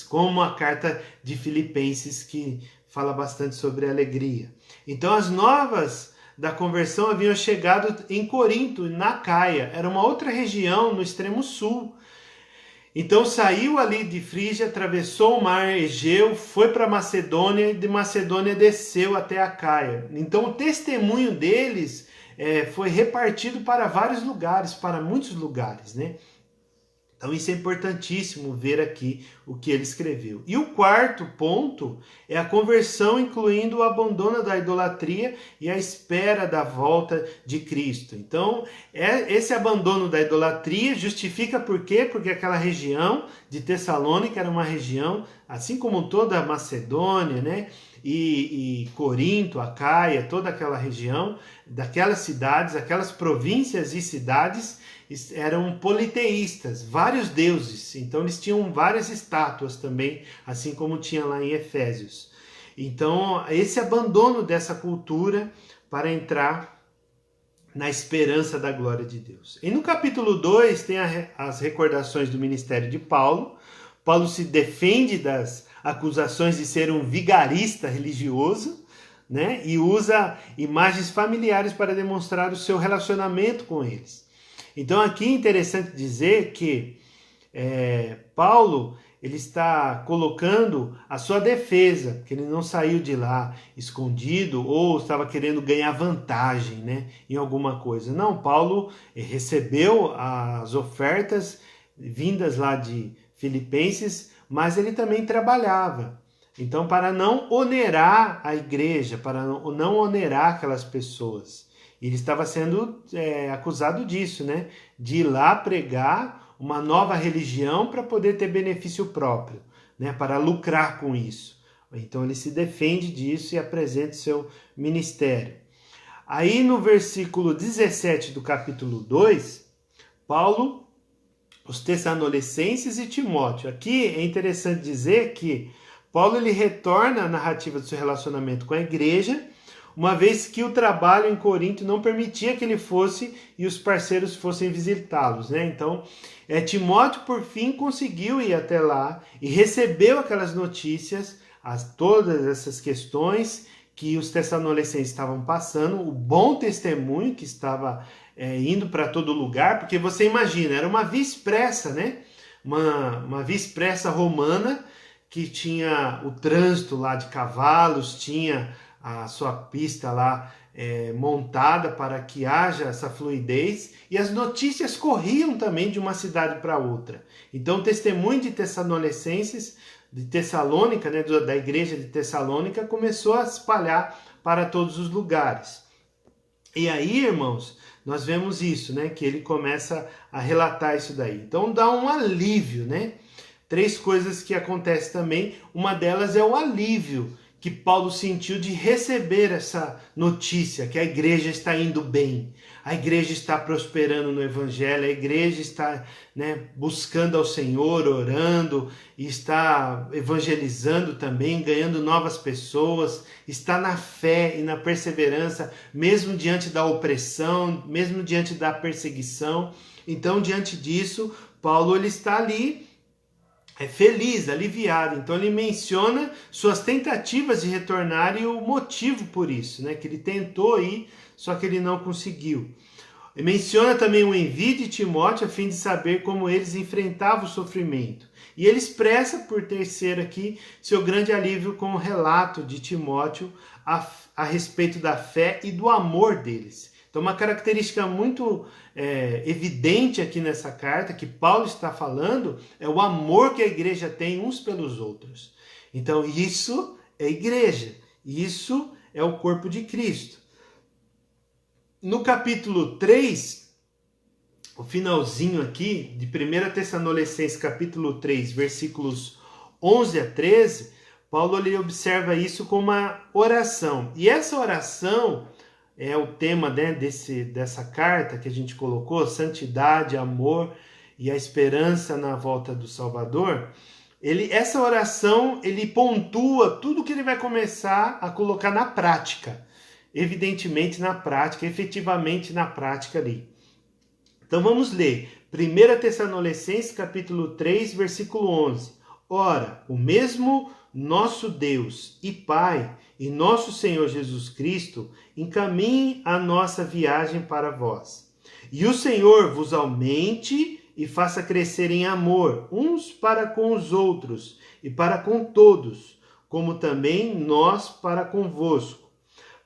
como a carta de Filipenses, que fala bastante sobre alegria. Então as novas da conversão haviam chegado em Corinto, na Caia, era uma outra região no extremo sul. Então saiu ali de Frígia, atravessou o mar Egeu, foi para Macedônia, e de Macedônia desceu até a Caia. Então o testemunho deles foi repartido para vários lugares, para muitos lugares, né? Então isso é importantíssimo ver aqui o que ele escreveu. E o quarto ponto é a conversão, incluindo o abandono da idolatria e a espera da volta de Cristo. Então esse abandono da idolatria justifica por quê? Porque aquela região de Tessalônica era uma região, assim como toda a Macedônia, né? E Corinto, Acaia, toda aquela região, daquelas cidades, aquelas províncias e cidades eram politeístas, vários deuses. Então eles tinham várias estátuas também, assim como tinha lá em Efésios. Então esse abandono dessa cultura para entrar na esperança da glória de Deus. E no capítulo 2 tem as recordações do ministério de Paulo. Paulo se defende das acusações de ser um vigarista religioso, né? E usa imagens familiares para demonstrar o seu relacionamento com eles. Então aqui é interessante dizer que Paulo ele está colocando a sua defesa, que ele não saiu de lá escondido ou estava querendo ganhar vantagem, né, em alguma coisa. Não, Paulo recebeu as ofertas vindas lá de Filipenses, mas ele também trabalhava. Então, para não onerar a igreja, para não onerar aquelas pessoas. Ele estava sendo acusado disso, né, de ir lá pregar uma nova religião para poder ter benefício próprio, né, para lucrar com isso. Então ele se defende disso e apresenta seu ministério. Aí no versículo 17 do capítulo 2, Paulo, os Tessalonicenses e Timóteo. Aqui é interessante dizer que Paulo ele retorna à narrativa do seu relacionamento com a igreja, uma vez que o trabalho em Corinto não permitia que ele fosse e os parceiros fossem visitá-los, né? Então, Timóteo, por fim, conseguiu ir até lá e recebeu aquelas notícias, todas essas questões que os tessalonicenses estavam passando, o bom testemunho que estava indo para todo lugar, porque você imagina, era uma via expressa, né? Uma via expressa romana que tinha o trânsito lá de cavalos, tinha a sua pista lá montada para que haja essa fluidez, e as notícias corriam também de uma cidade para outra. Então o testemunho de Tessalonicenses, de Tessalônica, né, da igreja de Tessalônica, começou a se espalhar para todos os lugares. E aí, irmãos, nós vemos isso, né, que ele começa a relatar isso daí. Então dá um alívio, né? 3 coisas que acontecem também, uma delas é o alívio que Paulo sentiu de receber essa notícia, que a igreja está indo bem, a igreja está prosperando no evangelho, a igreja está, né, buscando ao Senhor, orando, e está evangelizando também, ganhando novas pessoas, está na fé e na perseverança, mesmo diante da opressão, mesmo diante da perseguição. Então, diante disso, Paulo ele está ali, feliz, aliviado. Então ele menciona suas tentativas de retornar e o motivo por isso, né? Que ele tentou ir, só que ele não conseguiu. Ele menciona também o envio de Timóteo a fim de saber como eles enfrentavam o sofrimento. E ele expressa, por terceiro aqui, seu grande alívio com o relato de Timóteo a respeito da fé e do amor deles. Então, uma característica muito evidente aqui nessa carta, que Paulo está falando, é o amor que a igreja tem uns pelos outros. Então, isso é igreja, isso é o corpo de Cristo. No capítulo 3, o finalzinho aqui, de 1 Tessalonicenses, capítulo 3, versículos 11 a 13, Paulo ele observa isso como uma oração. E essa oração é o tema, né, dessa carta que a gente colocou, santidade, amor e a esperança na volta do Salvador. Essa oração, ele pontua tudo que ele vai começar a colocar na prática. Evidentemente na prática, efetivamente na prática ali. Então vamos ler. 1 Tessalonicenses, capítulo 3, versículo 11. Ora, o mesmo nosso Deus e Pai e nosso Senhor Jesus Cristo encaminhe a nossa viagem para vós. E o Senhor vos aumente e faça crescer em amor uns para com os outros e para com todos, como também nós para convosco,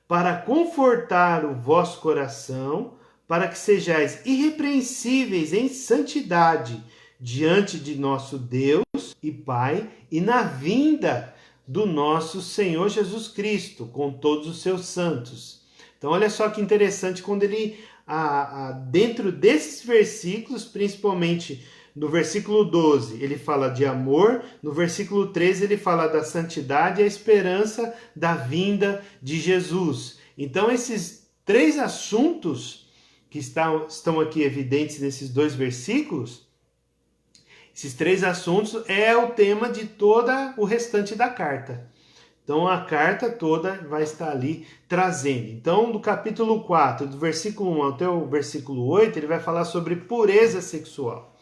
para confortar o vosso coração, para que sejais irrepreensíveis em santidade diante de nosso Deus e Pai e na vinda do nosso Senhor Jesus Cristo, com todos os seus santos. Então, olha só que interessante quando ele, dentro desses versículos, principalmente no versículo 12, ele fala de amor, no versículo 13 ele fala da santidade e a esperança da vinda de Jesus. Então, esses 3 assuntos que estão aqui evidentes nesses 2 versículos, esses 3 assuntos é o tema de toda o restante da carta. Então a carta toda vai estar ali trazendo. Então do capítulo 4, do versículo 1 até o versículo 8, ele vai falar sobre pureza sexual.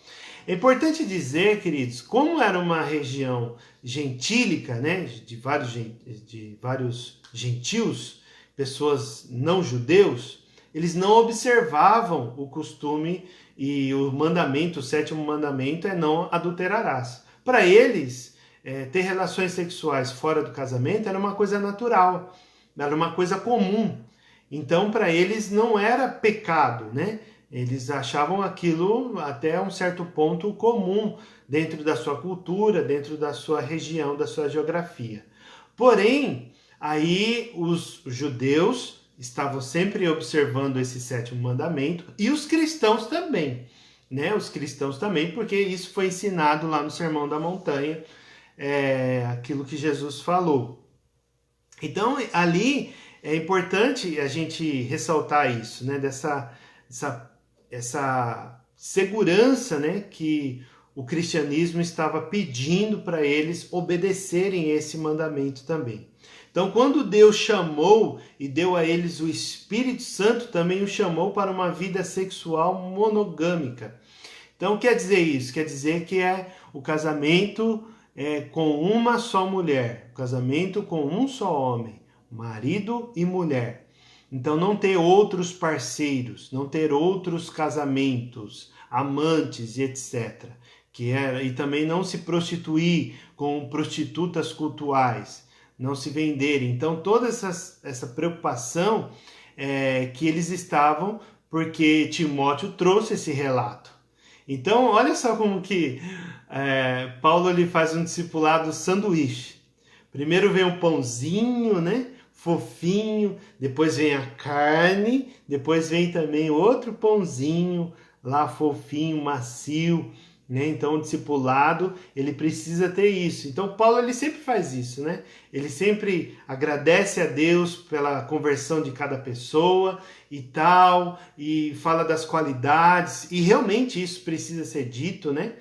É importante dizer, queridos, como era uma região gentílica, né, de vários gentios, pessoas não judeus, eles não observavam o costume e o mandamento, o 7º mandamento é não adulterarás. Para eles, ter relações sexuais fora do casamento era uma coisa natural, era uma coisa comum. Então, para eles não era pecado, né? Eles achavam aquilo até um certo ponto comum dentro da sua cultura, dentro da sua região, da sua geografia. Porém, aí os judeus estavam sempre observando esse 7º mandamento e os cristãos também, né? Os cristãos também, porque isso foi ensinado lá no Sermão da Montanha, aquilo que Jesus falou. Então, ali é importante a gente ressaltar isso, né? Essa segurança, né? Que o cristianismo estava pedindo para eles obedecerem esse mandamento também. Então, quando Deus chamou e deu a eles o Espírito Santo, também o chamou para uma vida sexual monogâmica. Então, quer dizer isso? Quer dizer que é o casamento com uma só mulher, o casamento com um só homem, marido e mulher. Então, não ter outros parceiros, não ter outros casamentos, amantes e etc. E também não se prostituir com prostitutas cultuais, não se venderem. Então, toda essa preocupação que eles estavam, porque Timóteo trouxe esse relato. Então, olha só como que Paulo ele faz um discipulado sanduíche. Primeiro vem o pãozinho, né? Fofinho, depois vem a carne, depois vem também outro pãozinho, lá fofinho, macio, né? Então o discipulado, ele precisa ter isso. Então Paulo ele sempre faz isso, né? Ele sempre agradece a Deus pela conversão de cada pessoa e tal, e fala das qualidades, e realmente isso precisa ser dito, né?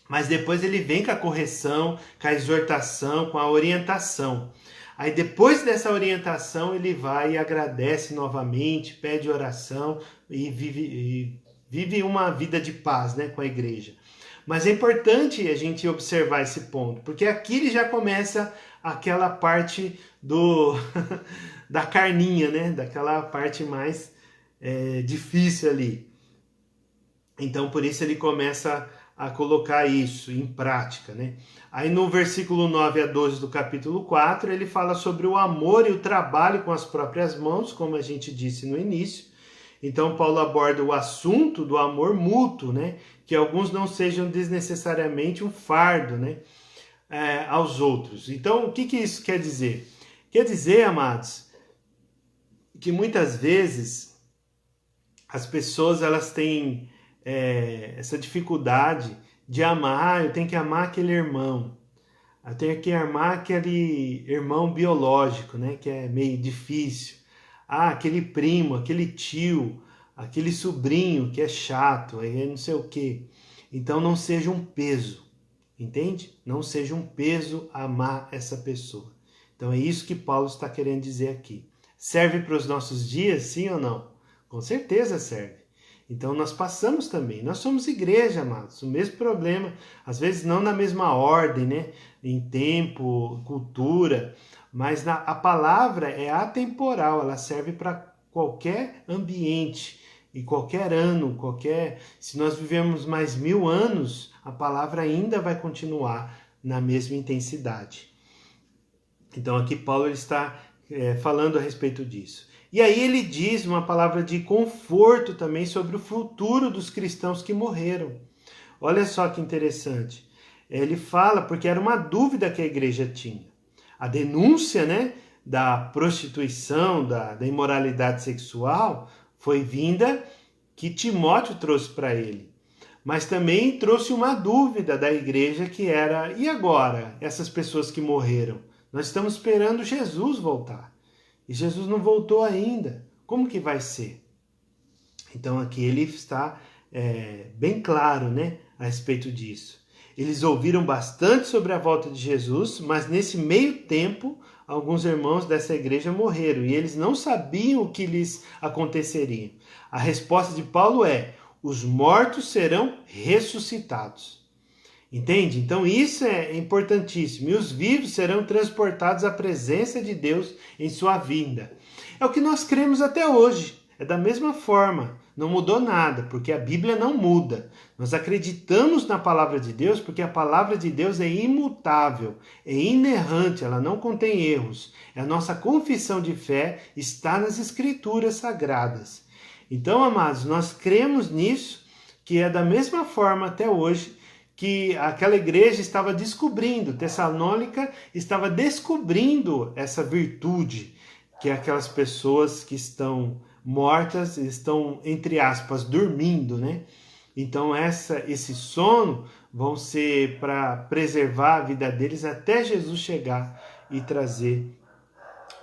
Mas depois ele vem com a correção, com a exortação, com a orientação. Aí depois dessa orientação ele vai e agradece novamente, pede oração e vive uma vida de paz, né, com a igreja. Mas é importante a gente observar esse ponto, porque aqui ele já começa aquela parte da carninha, né, daquela parte mais difícil ali. Então por isso ele começa a colocar isso em prática, né? Aí no versículo 9 a 12 do capítulo 4, ele fala sobre o amor e o trabalho com as próprias mãos, como a gente disse no início. Então Paulo aborda o assunto do amor mútuo, né? Que alguns não sejam desnecessariamente um fardo, né? Aos outros. Então o que isso quer dizer? Quer dizer, amados, que muitas vezes as pessoas elas têm essa dificuldade de amar. Eu tenho que amar aquele irmão, eu tenho que amar aquele irmão biológico, né, que é meio difícil, aquele primo, aquele tio, aquele sobrinho que é chato, aí não sei o que. Então não seja um peso, entende? Não seja um peso amar essa pessoa. Então é isso que Paulo está querendo dizer aqui. Serve para os nossos dias, sim ou não? Com certeza serve. Então nós passamos também, nós somos igreja, amados, o mesmo problema, às vezes não na mesma ordem, né? Em tempo, cultura, mas a palavra é atemporal, ela serve para qualquer ambiente e qualquer ano, se nós vivemos mais 1000 anos, a palavra ainda vai continuar na mesma intensidade. Então aqui Paulo ele está falando a respeito disso. E aí ele diz uma palavra de conforto também sobre o futuro dos cristãos que morreram. Olha só que interessante. Ele fala porque era uma dúvida que a igreja tinha. A denúncia, né, da prostituição, da imoralidade sexual, foi vinda que Timóteo trouxe para ele. Mas também trouxe uma dúvida da igreja que era, e agora, essas pessoas que morreram? Nós estamos esperando Jesus voltar. E Jesus não voltou ainda. Como que vai ser? Então aqui ele está bem claro, né, a respeito disso. Eles ouviram bastante sobre a volta de Jesus, mas nesse meio tempo, alguns irmãos dessa igreja morreram e eles não sabiam o que lhes aconteceria. A resposta de Paulo é: os mortos serão ressuscitados. Entende? Então isso é importantíssimo. E os vivos serão transportados à presença de Deus em sua vinda. É o que nós cremos até hoje. É da mesma forma. Não mudou nada, porque a Bíblia não muda. Nós acreditamos na palavra de Deus porque a palavra de Deus é imutável, é inerrante, ela não contém erros. A nossa confissão de fé está nas Escrituras Sagradas. Então, amados, nós cremos nisso, que é da mesma forma até hoje que aquela igreja estava descobrindo, Tessalônica estava descobrindo essa virtude, que aquelas pessoas que estão mortas estão, entre aspas, dormindo, né? Então esse sono vão ser para preservar a vida deles até Jesus chegar e trazer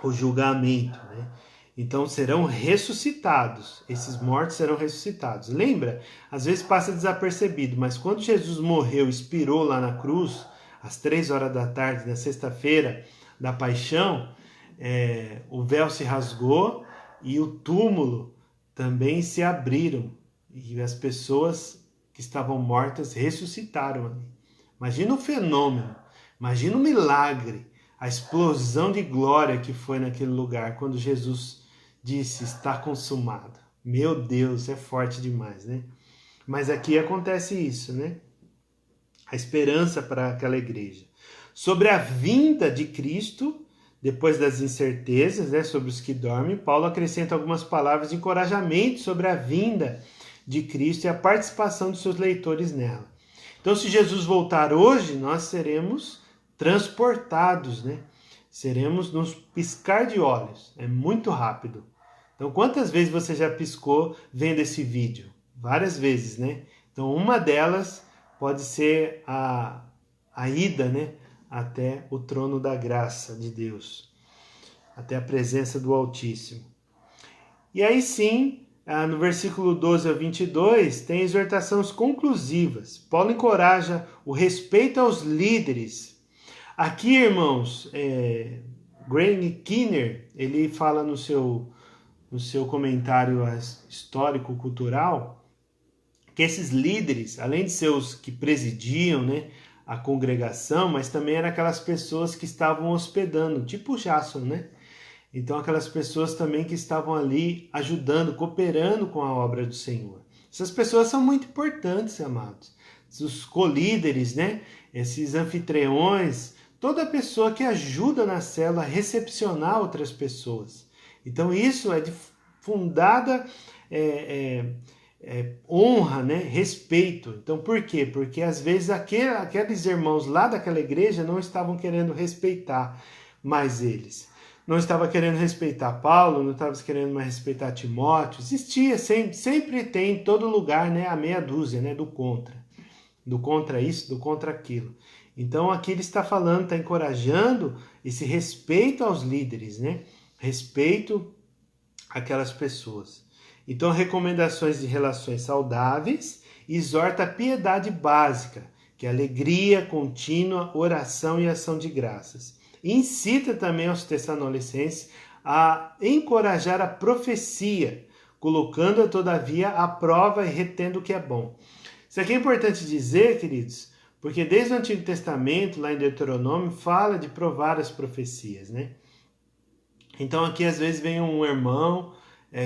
o julgamento, né? Então serão ressuscitados, esses mortos serão ressuscitados. Lembra? Às vezes passa desapercebido, mas quando Jesus morreu, expirou lá na cruz, às 3 horas da tarde, na sexta-feira da paixão, o véu se rasgou e o túmulo também se abriram. E as pessoas que estavam mortas ressuscitaram ali. Imagina o fenômeno, imagina o milagre, a explosão de glória que foi naquele lugar, quando Jesus disse, está consumado. Meu Deus, é forte demais, né? Mas aqui acontece isso, né? A esperança para aquela igreja. Sobre a vinda de Cristo, depois das incertezas, né, sobre os que dormem, Paulo acrescenta algumas palavras de encorajamento sobre a vinda de Cristo e a participação dos seus leitores nela. Então, se Jesus voltar hoje, nós seremos transportados, né? Seremos nos piscar de olhos. É muito rápido. Então, quantas vezes você já piscou vendo esse vídeo? Várias vezes, né? Então, uma delas pode ser a ida, né, até o trono da graça de Deus, até a presença do Altíssimo. E aí sim, no versículo 12 ao 22, tem exortações conclusivas. Paulo encoraja o respeito aos líderes. Aqui, irmãos, Graham Kinner, ele fala no seu comentário histórico-cultural, que esses líderes, além de ser os que presidiam, né, a congregação, mas também eram aquelas pessoas que estavam hospedando, tipo Jason, né? Então aquelas pessoas também que estavam ali ajudando, cooperando com a obra do Senhor. Essas pessoas são muito importantes, amados. Os colíderes, né? Esses anfitriões, toda pessoa que ajuda na célula a recepcionar outras pessoas. Então isso é de fundada honra, né? Respeito. Então por quê? Porque às vezes aqueles irmãos lá daquela igreja não estavam querendo respeitar mais eles. Não estava querendo respeitar Paulo, não estava querendo mais respeitar Timóteo. Existia, sempre tem em todo lugar, né, a meia dúzia, né, do contra isso, do contra aquilo. Então aqui ele está falando, está encorajando esse respeito aos líderes, né? Respeito àquelas pessoas. Então, recomendações de relações saudáveis, exorta a piedade básica, que é alegria contínua, oração e ação de graças. E incita também aos tessalonicenses a encorajar a profecia, colocando-a todavia à prova e retendo o que é bom. Isso aqui é importante dizer, queridos, porque desde o Antigo Testamento, lá em Deuteronômio, fala de provar as profecias, né? Então aqui às vezes vem um irmão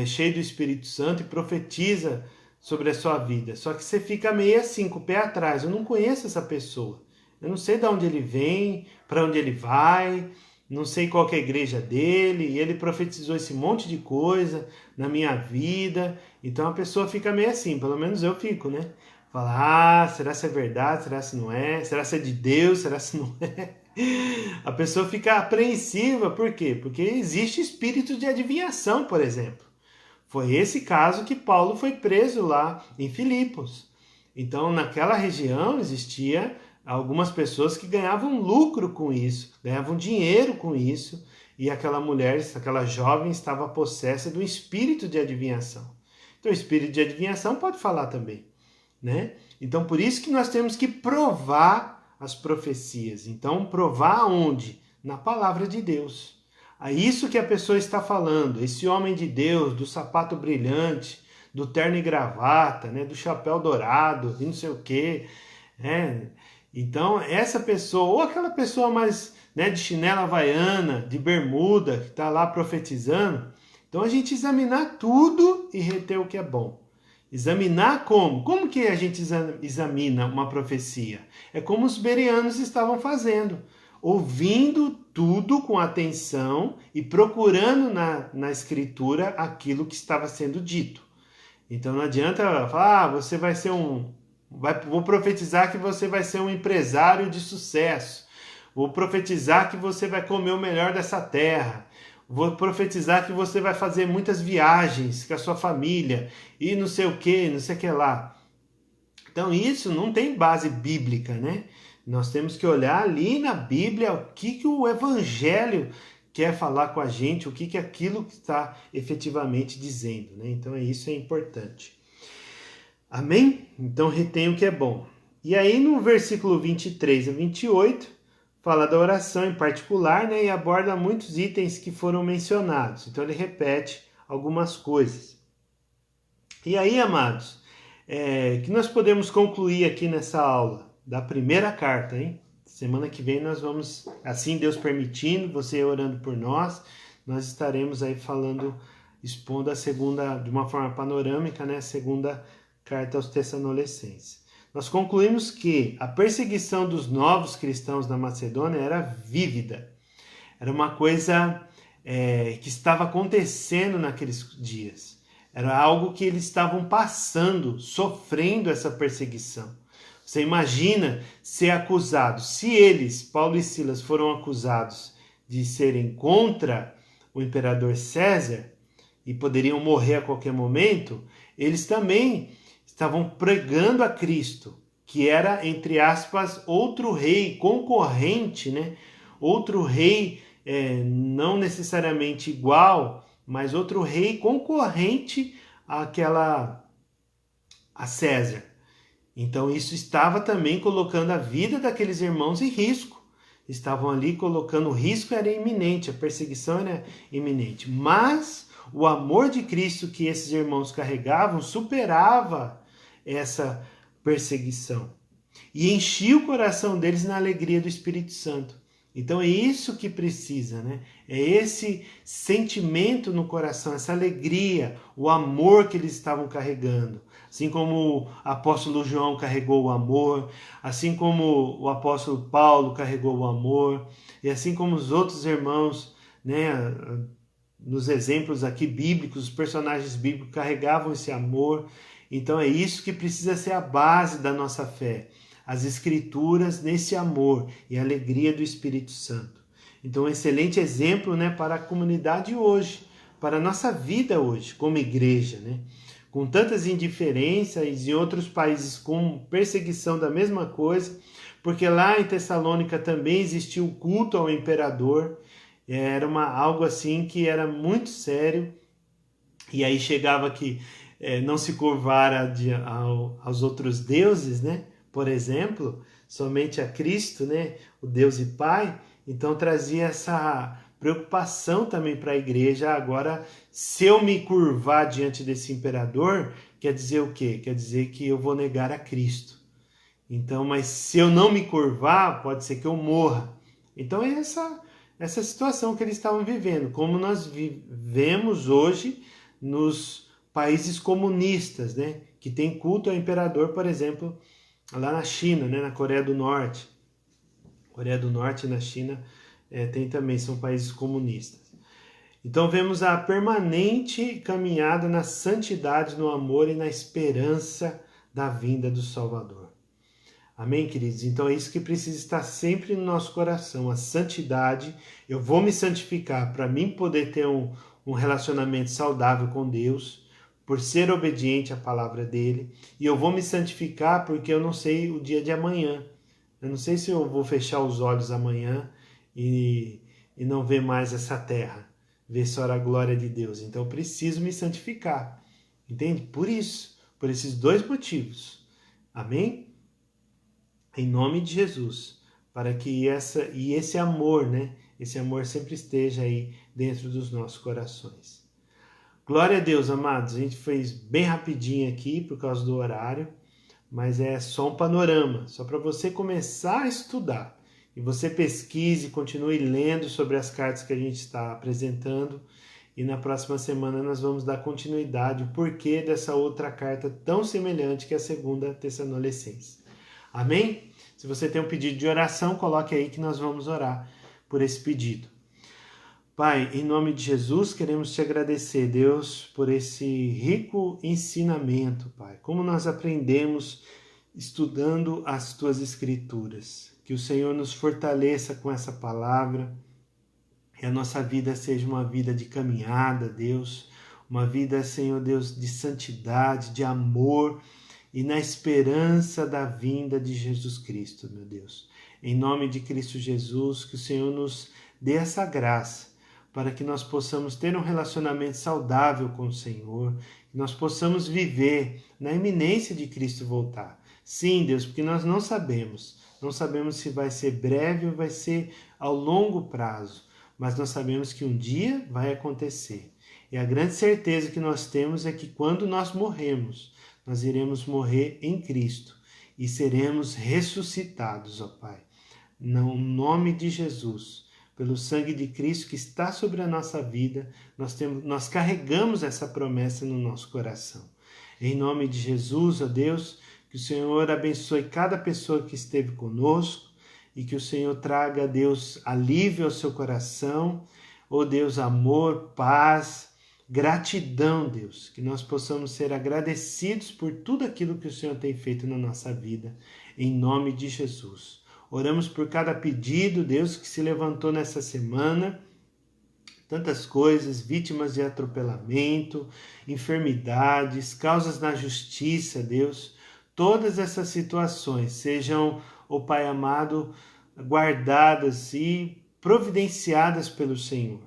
cheio do Espírito Santo e profetiza sobre a sua vida. Só que você fica meio assim, com o pé atrás. Eu não conheço essa pessoa. Eu não sei de onde ele vem, para onde ele vai, não sei qual que é a igreja dele, e ele profetizou esse monte de coisa na minha vida. Então a pessoa fica meio assim, pelo menos eu fico, né? Fala, será se é verdade? Será se não é? Será se é de Deus? Será se não é? A pessoa fica apreensiva, por quê? Porque existe espírito de adivinhação, por exemplo. Foi esse caso que Paulo foi preso lá em Filipos. Então, naquela região existia algumas pessoas que ganhavam lucro com isso, ganhavam dinheiro com isso, e aquela mulher, aquela jovem estava possessa do espírito de adivinhação. Então, o espírito de adivinhação pode falar também, né? Então, por isso que nós temos que provar as profecias. Então, provar onde? Na palavra de Deus. É isso que a pessoa está falando. Esse homem de Deus, do sapato brilhante, do terno e gravata, né? Do chapéu dourado e não sei o quê. Então, essa pessoa, ou aquela pessoa mais, né, de chinela havaiana, de bermuda, que está lá profetizando. Então, a gente examinar tudo e reter o que é bom. Examinar como? Como que a gente examina uma profecia? É como os bereanos estavam fazendo, ouvindo tudo com atenção e procurando na escritura aquilo que estava sendo dito. Então não adianta falar, você vai ser vou profetizar que você vai ser um empresário de sucesso. Vou profetizar que você vai comer o melhor dessa terra. Vou profetizar que você vai fazer muitas viagens com a sua família e não sei o que, não sei o que lá. Então isso não tem base bíblica, né? Nós temos que olhar ali na Bíblia o que o Evangelho quer falar com a gente, o que aquilo que está efetivamente dizendo, né? Então isso é importante. Amém? Então retém o que é bom. E aí no versículo 23 a 28, fala da oração em particular, né? E aborda muitos itens que foram mencionados. Então ele repete algumas coisas. E aí, amados, que nós podemos concluir aqui nessa aula da primeira carta, hein? Semana que vem nós vamos, assim Deus permitindo, você orando por nós estaremos aí falando, expondo a segunda, de uma forma panorâmica, né? A segunda carta aos Tessalonicenses. Nós concluímos que a perseguição dos novos cristãos na Macedônia era vívida. Era uma coisa que estava acontecendo naqueles dias. Era algo que eles estavam passando, sofrendo essa perseguição. Você imagina ser acusado. Se eles, Paulo e Silas, foram acusados de serem contra o imperador César e poderiam morrer a qualquer momento, eles também estavam pregando a Cristo, que era, entre aspas, outro rei concorrente, né? Outro rei não necessariamente igual, mas outro rei concorrente a César. Então isso estava também colocando a vida daqueles irmãos em risco. Estavam ali colocando o risco, era iminente, a perseguição era iminente. Mas o amor de Cristo que esses irmãos carregavam superava essa perseguição e enchia o coração deles na alegria do Espírito Santo. Então é isso que precisa, né? É esse sentimento no coração, essa alegria, o amor que eles estavam carregando. Assim como o apóstolo João carregou o amor, assim como o apóstolo Paulo carregou o amor, e assim como os outros irmãos, né, nos exemplos aqui bíblicos, os personagens bíblicos carregavam esse amor. Então é isso que precisa ser a base da nossa fé. As Escrituras nesse amor e alegria do Espírito Santo. Então, um excelente exemplo, né, para a comunidade hoje, para a nossa vida hoje, como igreja, né? Com tantas indiferenças e outros países com perseguição da mesma coisa, porque lá em Tessalônica também existia o culto ao imperador, era algo assim que era muito sério, e aí chegava que não se curvara aos outros deuses, né? Por exemplo, somente a Cristo, né, o Deus e Pai, então trazia essa preocupação também para a igreja. Agora, se eu me curvar diante desse imperador, quer dizer o quê? Quer dizer que eu vou negar a Cristo. Então, mas se eu não me curvar, pode ser que eu morra. Então é essa situação que eles estavam vivendo, como nós vivemos hoje nos países comunistas, né, que tem culto ao imperador, por exemplo, lá na China, né, na Coreia do Norte. Coreia do Norte e na China tem também, são países comunistas. Então vemos a permanente caminhada na santidade, no amor e na esperança da vinda do Salvador. Amém, queridos? Então é isso que precisa estar sempre no nosso coração, a santidade. Eu vou me santificar para mim poder ter um relacionamento saudável com Deus, por ser obediente à palavra dele, e eu vou me santificar porque eu não sei o dia de amanhã. Eu não sei se eu vou fechar os olhos amanhã e não ver mais essa terra, ver só a glória de Deus. Então eu preciso me santificar. Entende? Por isso, por esses dois motivos. Amém? Em nome de Jesus, para que esse amor, né? Esse amor sempre esteja aí dentro dos nossos corações. Glória a Deus, amados. A gente fez bem rapidinho aqui por causa do horário, mas é só um panorama, só para você começar a estudar. E você pesquise, continue lendo sobre as cartas que a gente está apresentando. E na próxima semana nós vamos dar continuidade, o porquê dessa outra carta tão semelhante que é a 2 Tessalonicenses. Amém? Se você tem um pedido de oração, coloque aí que nós vamos orar por esse pedido. Pai, em nome de Jesus, queremos te agradecer, Deus, por esse rico ensinamento, Pai. Como nós aprendemos estudando as tuas escrituras. Que o Senhor nos fortaleça com essa palavra. Que a nossa vida seja uma vida de caminhada, Deus. Uma vida, Senhor Deus, de santidade, de amor e na esperança da vinda de Jesus Cristo, meu Deus. Em nome de Cristo Jesus, que o Senhor nos dê essa graça para que nós possamos ter um relacionamento saudável com o Senhor, que nós possamos viver na iminência de Cristo voltar. Sim, Deus, porque nós não sabemos se vai ser breve ou vai ser ao longo prazo, mas nós sabemos que um dia vai acontecer. E a grande certeza que nós temos é que quando nós morremos, nós iremos morrer em Cristo e seremos ressuscitados, ó Pai. No nome de Jesus, pelo sangue de Cristo que está sobre a nossa vida, nós carregamos essa promessa no nosso coração. Em nome de Jesus, ó Deus, que o Senhor abençoe cada pessoa que esteve conosco e que o Senhor traga, Deus, alívio ao seu coração, ó Deus, amor, paz, gratidão, Deus, que nós possamos ser agradecidos por tudo aquilo que o Senhor tem feito na nossa vida, em nome de Jesus. Oramos por cada pedido, Deus, que se levantou nessa semana, tantas coisas, vítimas de atropelamento, enfermidades, causas na justiça, Deus, todas essas situações sejam, ó Pai amado, guardadas e providenciadas pelo Senhor.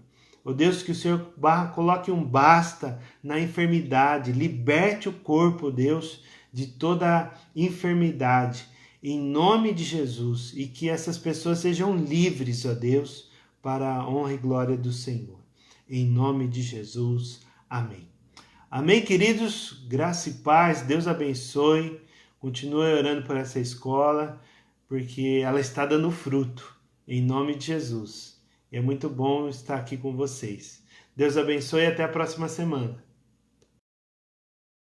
Ó Deus, que o Senhor coloque um basta na enfermidade, liberte o corpo, Deus, de toda enfermidade, em nome de Jesus, e que essas pessoas sejam livres, ó Deus, para a honra e glória do Senhor. Em nome de Jesus, amém. Amém, queridos? Graça e paz, Deus abençoe. Continue orando por essa escola, porque ela está dando fruto, em nome de Jesus. E é muito bom estar aqui com vocês. Deus abençoe e até a próxima semana.